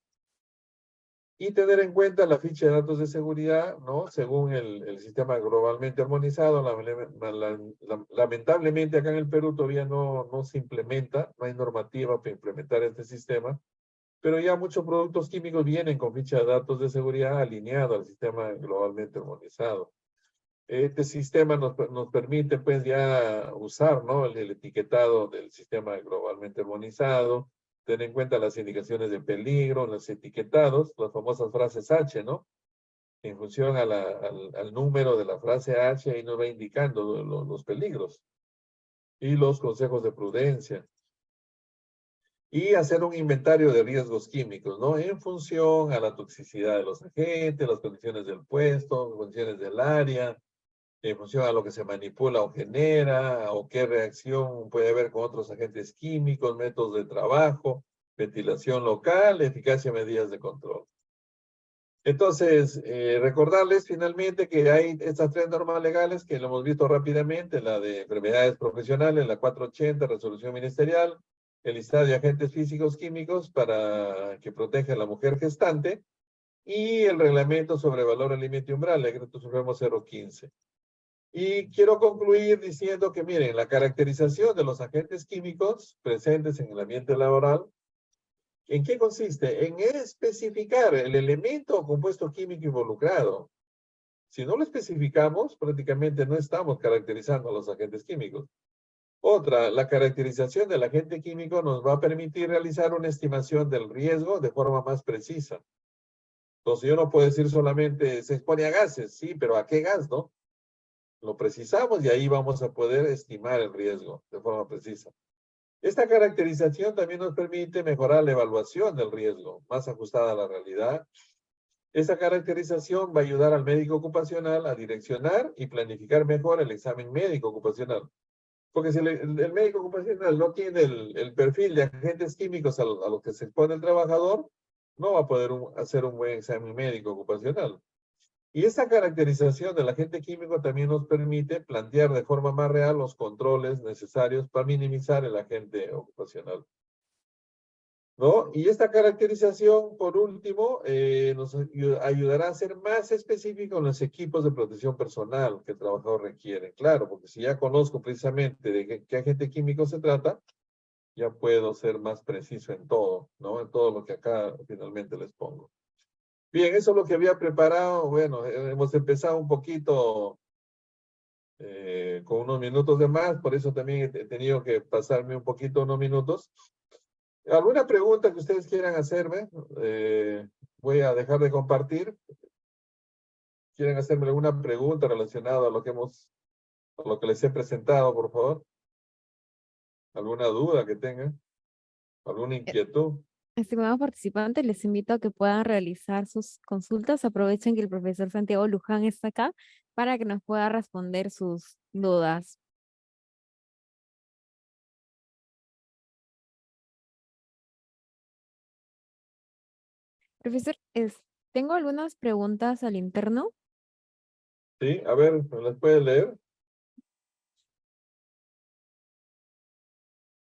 Speaker 2: Y tener en cuenta la ficha de datos de seguridad, ¿no? Según el sistema globalmente armonizado, lamentablemente acá en el Perú todavía no se implementa, no hay normativa para implementar este sistema, pero ya muchos productos químicos vienen con ficha de datos de seguridad alineado al sistema globalmente armonizado. Este sistema nos permite pues ya usar, ¿no? El etiquetado del sistema globalmente armonizado, tener en cuenta las indicaciones de peligro, los etiquetados, las famosas frases H, ¿no? En función al número de la frase H, ahí nos va indicando los peligros y los consejos de prudencia. Y hacer un inventario de riesgos químicos, ¿no? En función a la toxicidad de los agentes, las condiciones del puesto, condiciones del área, en función a lo que se manipula o genera, o qué reacción puede haber con otros agentes químicos, métodos de trabajo, ventilación local, eficacia de medidas de control. Entonces, recordarles finalmente que hay estas tres normas legales que lo hemos visto rápidamente, la de enfermedades profesionales, la 480, resolución ministerial, el listado de agentes físicos químicos para que proteja a la mujer gestante y el reglamento sobre valor límite umbral, el decreto supremo 015. Y quiero concluir diciendo que, miren, la caracterización de los agentes químicos presentes en el ambiente laboral, ¿en qué consiste? En especificar el elemento o compuesto químico involucrado, Si no lo especificamos, prácticamente no estamos caracterizando a los agentes químicos. Otra, la caracterización del agente químico nos va a permitir realizar una estimación del riesgo de forma más precisa. Entonces yo no puedo decir solamente se expone a gases, sí, pero ¿a qué gas, no? Lo precisamos y ahí vamos a poder estimar el riesgo de forma precisa. Esta caracterización también nos permite mejorar la evaluación del riesgo, más ajustada a la realidad. Esa caracterización va a ayudar al médico ocupacional a direccionar y planificar mejor el examen médico ocupacional. Porque si el médico ocupacional no tiene el perfil de agentes químicos a los que se expone el trabajador, no va a poder hacer un buen examen médico ocupacional. Y esa caracterización del agente químico también nos permite plantear de forma más real los controles necesarios para minimizar el agente ocupacional, ¿no? Y esta caracterización, por último, nos ayudará a ser más específicos en los equipos de protección personal que el trabajador requiere. Claro, porque si ya conozco precisamente de qué agente químico se trata, ya puedo ser más preciso en todo, ¿no? En todo lo que acá finalmente les pongo. Bien, eso es lo que había preparado. Bueno, hemos empezado un poquito con unos minutos de más, por eso también he tenido que pasarme un poquito unos minutos. ¿Alguna pregunta que ustedes quieran hacerme? Voy a dejar de compartir. ¿Quieren hacerme alguna pregunta relacionada a lo a lo que les he presentado, por favor? ¿Alguna duda que tengan? ¿Alguna inquietud?
Speaker 1: Estimados participantes, les invito a que puedan realizar sus consultas. Aprovechen que el profesor Santiago Luján está acá para que nos pueda responder sus dudas. Profesor, tengo algunas preguntas al interno.
Speaker 2: Sí, a ver, ¿me las puede leer?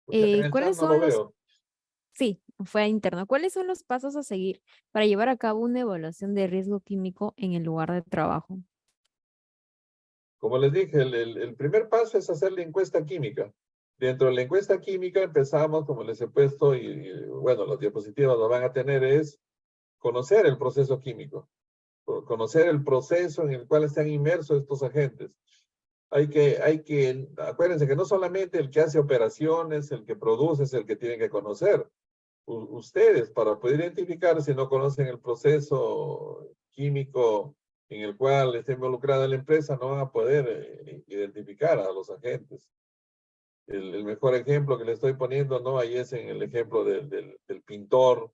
Speaker 2: Porque acá en el chat
Speaker 1: ¿Cuáles
Speaker 2: no lo
Speaker 1: son los,
Speaker 2: veo.
Speaker 1: sí, fue interno, ¿cuáles son los pasos a seguir para llevar a cabo una evaluación de riesgo químico en el lugar de trabajo?
Speaker 2: Como les dije, el primer paso es hacer la encuesta química. Dentro de la encuesta química empezamos, como les he puesto, bueno, las diapositivas lo van a tener, es conocer el proceso químico, conocer el proceso en el cual están inmersos estos agentes. Acuérdense que no solamente el que hace operaciones, el que produce, es el que tiene que conocer. Ustedes, para poder identificar si no conocen el proceso químico en el cual está involucrada la empresa, no van a poder identificar a los agentes. El mejor ejemplo que le estoy poniendo, ¿no? Ahí es en el ejemplo del pintor,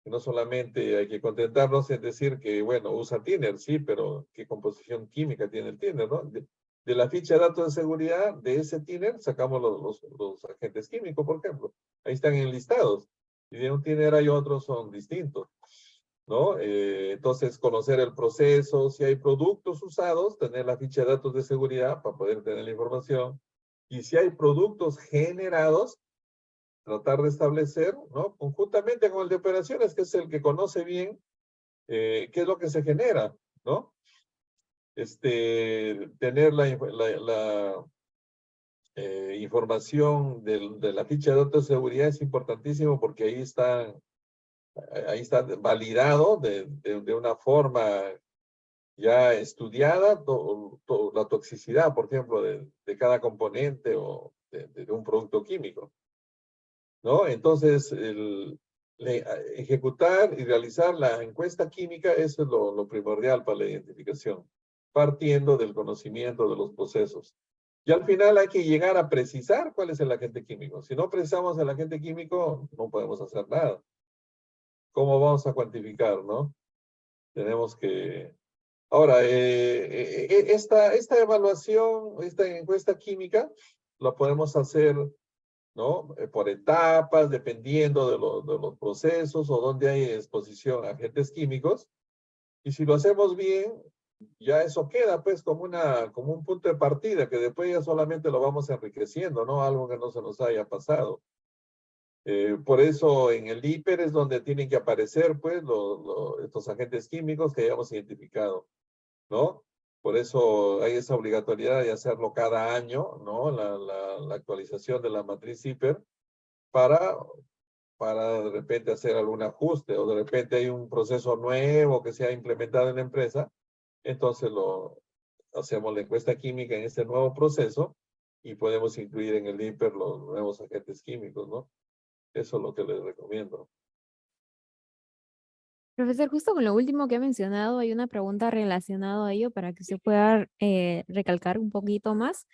Speaker 2: que no solamente hay que contentarnos en decir que, bueno, usa thinner, sí, pero ¿qué composición química tiene el thinner, no? De la ficha de datos de seguridad de ese thinner sacamos los agentes químicos, por ejemplo. Ahí están enlistados. Y de un thinner hay otros, son distintos, ¿no? Entonces, conocer el proceso, si hay productos usados, tener la ficha de datos de seguridad para poder tener la información. Y si hay productos generados, tratar de establecer, ¿no? Conjuntamente con el de operaciones, que es el que conoce bien qué es lo que se genera, ¿no? Tener la información de la ficha de datos de seguridad es importantísimo porque ahí está validado de una forma ya estudiada la toxicidad, por ejemplo, de cada componente o de un producto químico, ¿no? Entonces, ejecutar y realizar la encuesta química, eso es lo primordial para la identificación, partiendo del conocimiento de los procesos. Y al final hay que llegar a precisar cuál es el agente químico. Si no precisamos el agente químico, no podemos hacer nada. ¿Cómo vamos a cuantificar, no? Tenemos que... Ahora, esta evaluación, esta encuesta química, la podemos hacer, ¿no? Por etapas, dependiendo de los procesos o donde hay exposición a agentes químicos. Y si lo hacemos bien, ya eso queda pues como un punto de partida, que después ya solamente lo vamos enriqueciendo, ¿no? Algo que no se nos haya pasado. Por eso en el IPER es donde tienen que aparecer pues estos agentes químicos que hayamos identificado, ¿no? Por eso hay esa obligatoriedad de hacerlo cada año, ¿no? La actualización de la matriz IPER para, para de repente hacer algún ajuste o de repente hay un proceso nuevo que se ha implementado en la empresa entonces hacemos la encuesta química en este nuevo proceso y podemos incluir en el IPER los nuevos agentes químicos, ¿no? Eso es lo que les recomiendo.
Speaker 1: Profesor, justo con lo último que ha mencionado, hay una pregunta relacionada a ello para que usted pueda recalcar un poquito más.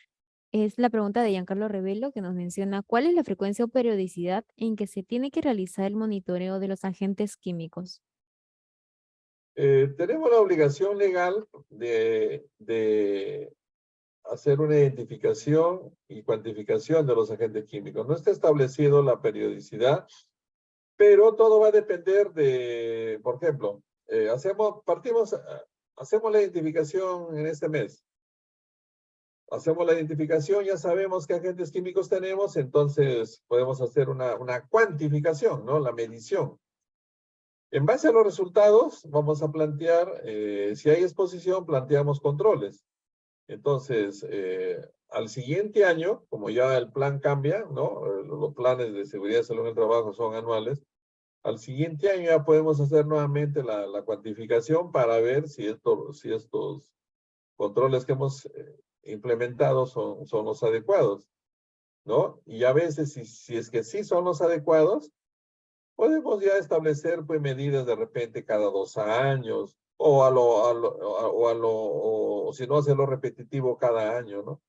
Speaker 1: Es la pregunta de Giancarlo Rebelo que nos menciona, ¿cuál es la frecuencia o periodicidad en que se tiene que realizar el monitoreo de los agentes químicos?
Speaker 2: Tenemos la obligación legal de hacer una identificación y cuantificación de los agentes químicos. No está establecido la periodicidad, pero todo va a depender de, por ejemplo, hacemos la identificación en este mes. Hacemos la identificación, ya sabemos qué agentes químicos tenemos, entonces podemos hacer una cuantificación, ¿no? La medición. En base a los resultados, vamos a plantear, si hay exposición, planteamos controles. Entonces, al siguiente año, como ya el plan cambia, ¿no? Los planes de seguridad y salud en el trabajo son anuales. Al siguiente año ya podemos hacer nuevamente la cuantificación para ver si estos controles que hemos implementado son los adecuados, ¿no? Y a veces, si es que sí son los adecuados, podemos ya establecer pues medidas de repente cada 2 años, o si no hacerlo repetitivo cada año, ¿no?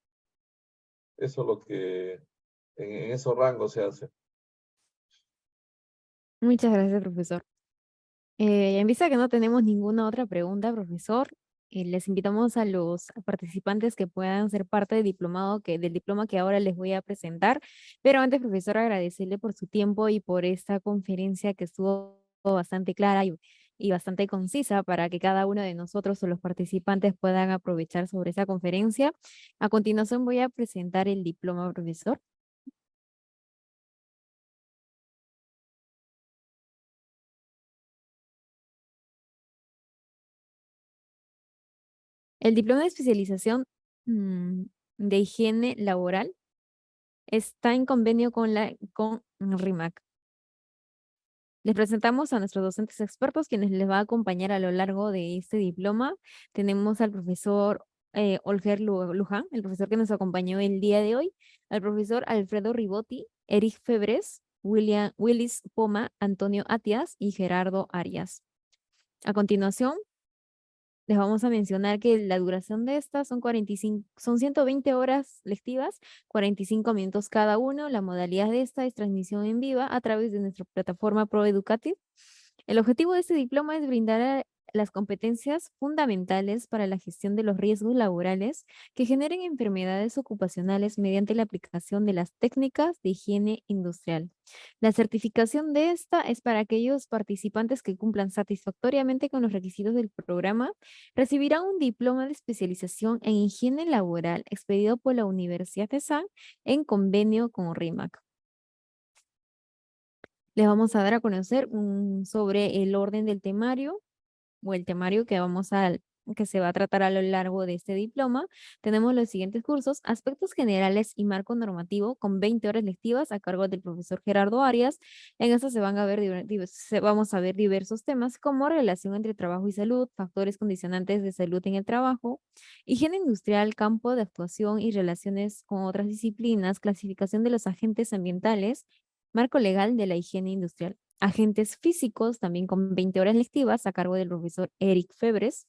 Speaker 2: Eso es lo que en esos rangos se hace.
Speaker 1: Muchas gracias, profesor. En vista que no tenemos ninguna otra pregunta, profesor, les invitamos a los participantes que puedan ser parte del diploma que ahora les voy a presentar. Pero antes, profesor, agradecerle por su tiempo y por esta conferencia que estuvo bastante clara y bastante concisa para que cada uno de nosotros o los participantes puedan aprovechar sobre esa conferencia. A continuación voy a presentar el diploma, profesor. El diploma de especialización de higiene laboral está en convenio con RIMAC. Les presentamos a nuestros docentes expertos, quienes les va a acompañar a lo largo de este diploma. Tenemos al profesor Olger Luján, el profesor que nos acompañó el día de hoy, al profesor Alfredo Ribotti, Eric Febres, Willis Poma, Antonio Atias y Gerardo Arias. A continuación, les vamos a mencionar que la duración de estas son 120 horas lectivas, 45 minutos cada uno. La modalidad de esta es transmisión en vivo a través de nuestra plataforma ProEducative. El objetivo de este diploma es brindar las competencias fundamentales para la gestión de los riesgos laborales que generen enfermedades ocupacionales mediante la aplicación de las técnicas de higiene industrial. La certificación de esta es para aquellos participantes que cumplan satisfactoriamente con los requisitos del programa. Recibirán un diploma de especialización en higiene laboral expedido por la Universidad de San en convenio con RIMAC. Les vamos a dar a conocer sobre el orden del temario o el temario que se va a tratar a lo largo de este diploma. Tenemos los siguientes cursos: aspectos generales y marco normativo, con 20 horas lectivas a cargo del profesor Gerardo Arias. En esto vamos a ver diversos temas como relación entre trabajo y salud, factores condicionantes de salud en el trabajo, higiene industrial, campo de actuación y relaciones con otras disciplinas, clasificación de los agentes ambientales, marco legal de la higiene industrial. Agentes físicos, también con 20 horas lectivas, a cargo del profesor Eric Febres.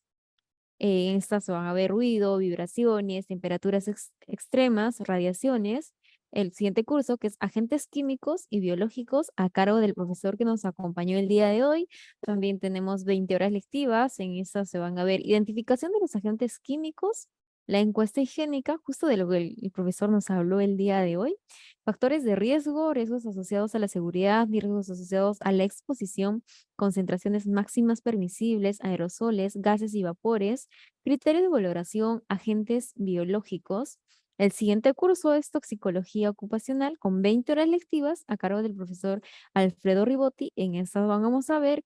Speaker 1: En estas van a haber ruido, vibraciones, temperaturas extremas, radiaciones. El siguiente curso, que es agentes químicos y biológicos, a cargo del profesor que nos acompañó el día de hoy. También tenemos 20 horas lectivas. En estas se van a ver identificación de los agentes químicos, la encuesta higiénica, justo de lo que el profesor nos habló el día de hoy, factores de riesgo, riesgos asociados a la seguridad, riesgos asociados a la exposición, concentraciones máximas permisibles, aerosoles, gases y vapores, criterios de valoración, agentes biológicos. El siguiente curso es toxicología ocupacional con 20 horas lectivas a cargo del profesor Alfredo Ribotti. En estas vamos a ver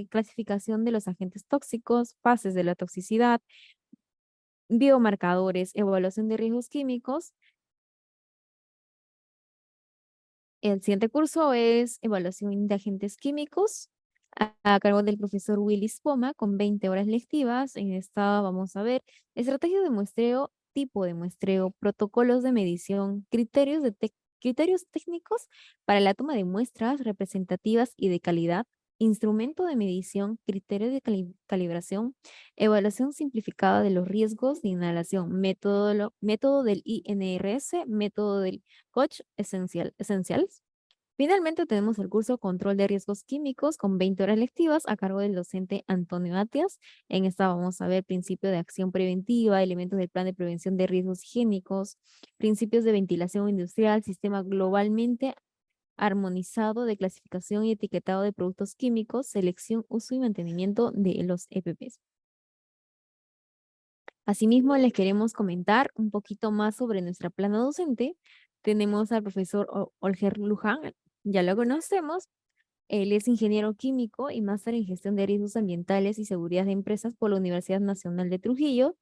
Speaker 1: clasificación de los agentes tóxicos, fases de la toxicidad, biomarcadores, evaluación de riesgos químicos. El siguiente curso es evaluación de agentes químicos a cargo del profesor Willis Poma, con 20 horas lectivas. En esta vamos a ver estrategias de muestreo, tipo de muestreo, protocolos de medición, criterios técnicos para la toma de muestras representativas y de calidad, instrumento de medición, criterios de calibración, evaluación simplificada de los riesgos de inhalación, método del INRS, método del Koch esenciales. Finalmente tenemos el curso Control de Riesgos Químicos con 20 horas lectivas a cargo del docente Antonio Atias. En esta vamos a ver principio de acción preventiva, elementos del plan de prevención de riesgos higiénicos, principios de ventilación industrial, sistema globalmente armonizado de clasificación y etiquetado de productos químicos, selección, uso y mantenimiento de los EPPs. Asimismo, les queremos comentar un poquito más sobre nuestra plana docente. Tenemos al profesor Olger Luján, ya lo conocemos. Él es ingeniero químico y máster en gestión de riesgos ambientales y seguridad de empresas por la Universidad Nacional de Trujillo.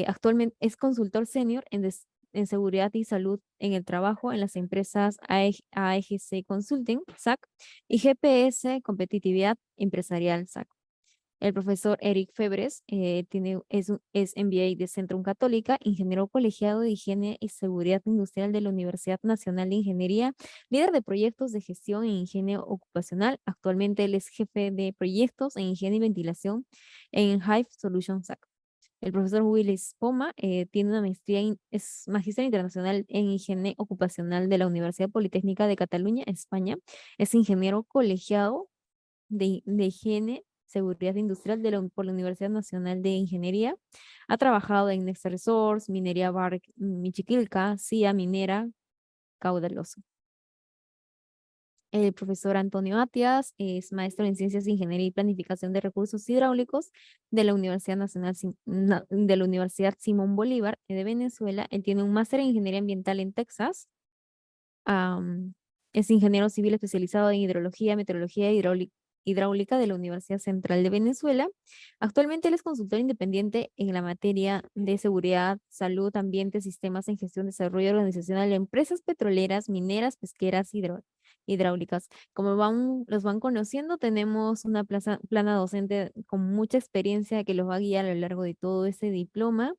Speaker 1: Actualmente es consultor senior en seguridad y salud en el trabajo en las empresas AEGC Consulting, SAC, y GPS Competitividad Empresarial, SAC. El profesor Eric Febres es MBA de Centrum Católica, ingeniero colegiado de Higiene y Seguridad Industrial de la Universidad Nacional de Ingeniería, líder de proyectos de gestión en higiene ocupacional. Actualmente él es jefe de proyectos en higiene y ventilación en Hive Solutions SAC. El profesor Willis Poma tiene una maestría, es magíster internacional en higiene ocupacional de la Universidad Politécnica de Cataluña, España. Es ingeniero colegiado de Higiene, Seguridad Industrial por la Universidad Nacional de Ingeniería. Ha trabajado en Nexa Resource, Minería Barrick Michiquilca, CIA Minera, Caudaloso. El profesor Antonio Atias es maestro en Ciencias de Ingeniería y Planificación de Recursos Hidráulicos de la de la Universidad Simón Bolívar de Venezuela. Él tiene un máster en Ingeniería Ambiental en Texas. Es ingeniero civil especializado en hidrología, meteorología e hidráulica de la Universidad Central de Venezuela. Actualmente él es consultor independiente en la materia de seguridad, salud, ambiente, sistemas en gestión, desarrollo organizacional de empresas petroleras, mineras, pesqueras, hidráulicas. Como los van conociendo, tenemos una plana docente con mucha experiencia que los va a guiar a lo largo de todo este diploma.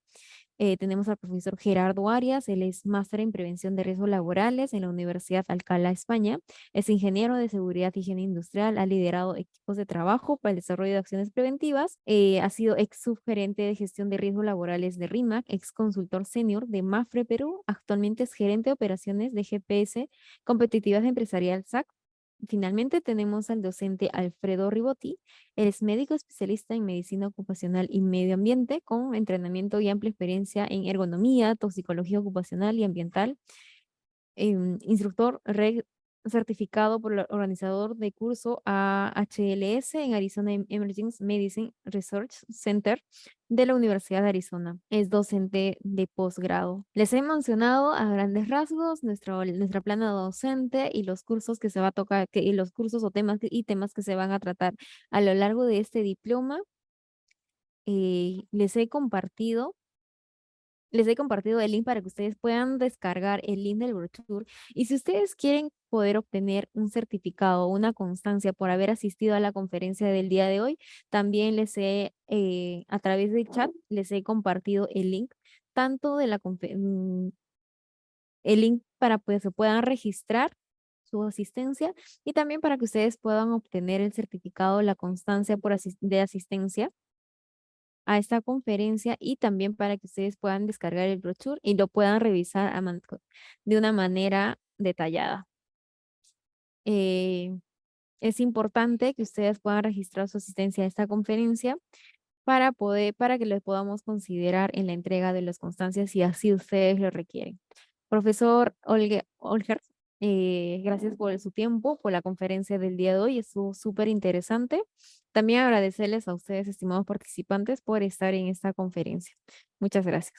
Speaker 1: Tenemos al profesor Gerardo Arias, él es máster en prevención de riesgos laborales en la Universidad Alcalá, España. Es ingeniero de seguridad y higiene industrial, ha liderado equipos de trabajo para el desarrollo de acciones preventivas, ha sido ex subgerente de gestión de riesgos laborales de RIMAC, ex consultor senior de MAFRE Perú, actualmente es gerente de operaciones de GPS Competitividad Empresarial SAC. Finalmente tenemos al docente Alfredo Ribotti. Él es médico especialista en medicina ocupacional y medio ambiente con entrenamiento y amplia experiencia en ergonomía, toxicología ocupacional y ambiental. Instructor certificado por el organizador de curso AHLS en Arizona Emerging Medicine Research Center de la Universidad de Arizona. Es docente de posgrado. Les he mencionado a grandes rasgos nuestra plana docente y los cursos que se va a tocar, y los cursos o temas que se van a tratar a lo largo de este diploma. Les he compartido el link para que ustedes puedan descargar el link del brochure. Y si ustedes quieren poder obtener un certificado o una constancia por haber asistido a la conferencia del día de hoy, también a través del chat, les he compartido el link, tanto de el link para que se puedan registrar su asistencia y también para que ustedes puedan obtener el certificado, la constancia de asistencia a esta conferencia y también para que ustedes puedan descargar el brochure y lo puedan revisar de una manera detallada. Es importante que ustedes puedan registrar su asistencia a esta conferencia para que lo podamos considerar en la entrega de las constancias si así ustedes lo requieren. Profesor Olger, gracias por su tiempo, por la conferencia del día de hoy, estuvo súper interesante. También agradecerles a ustedes, estimados participantes, por estar en esta conferencia. Muchas gracias.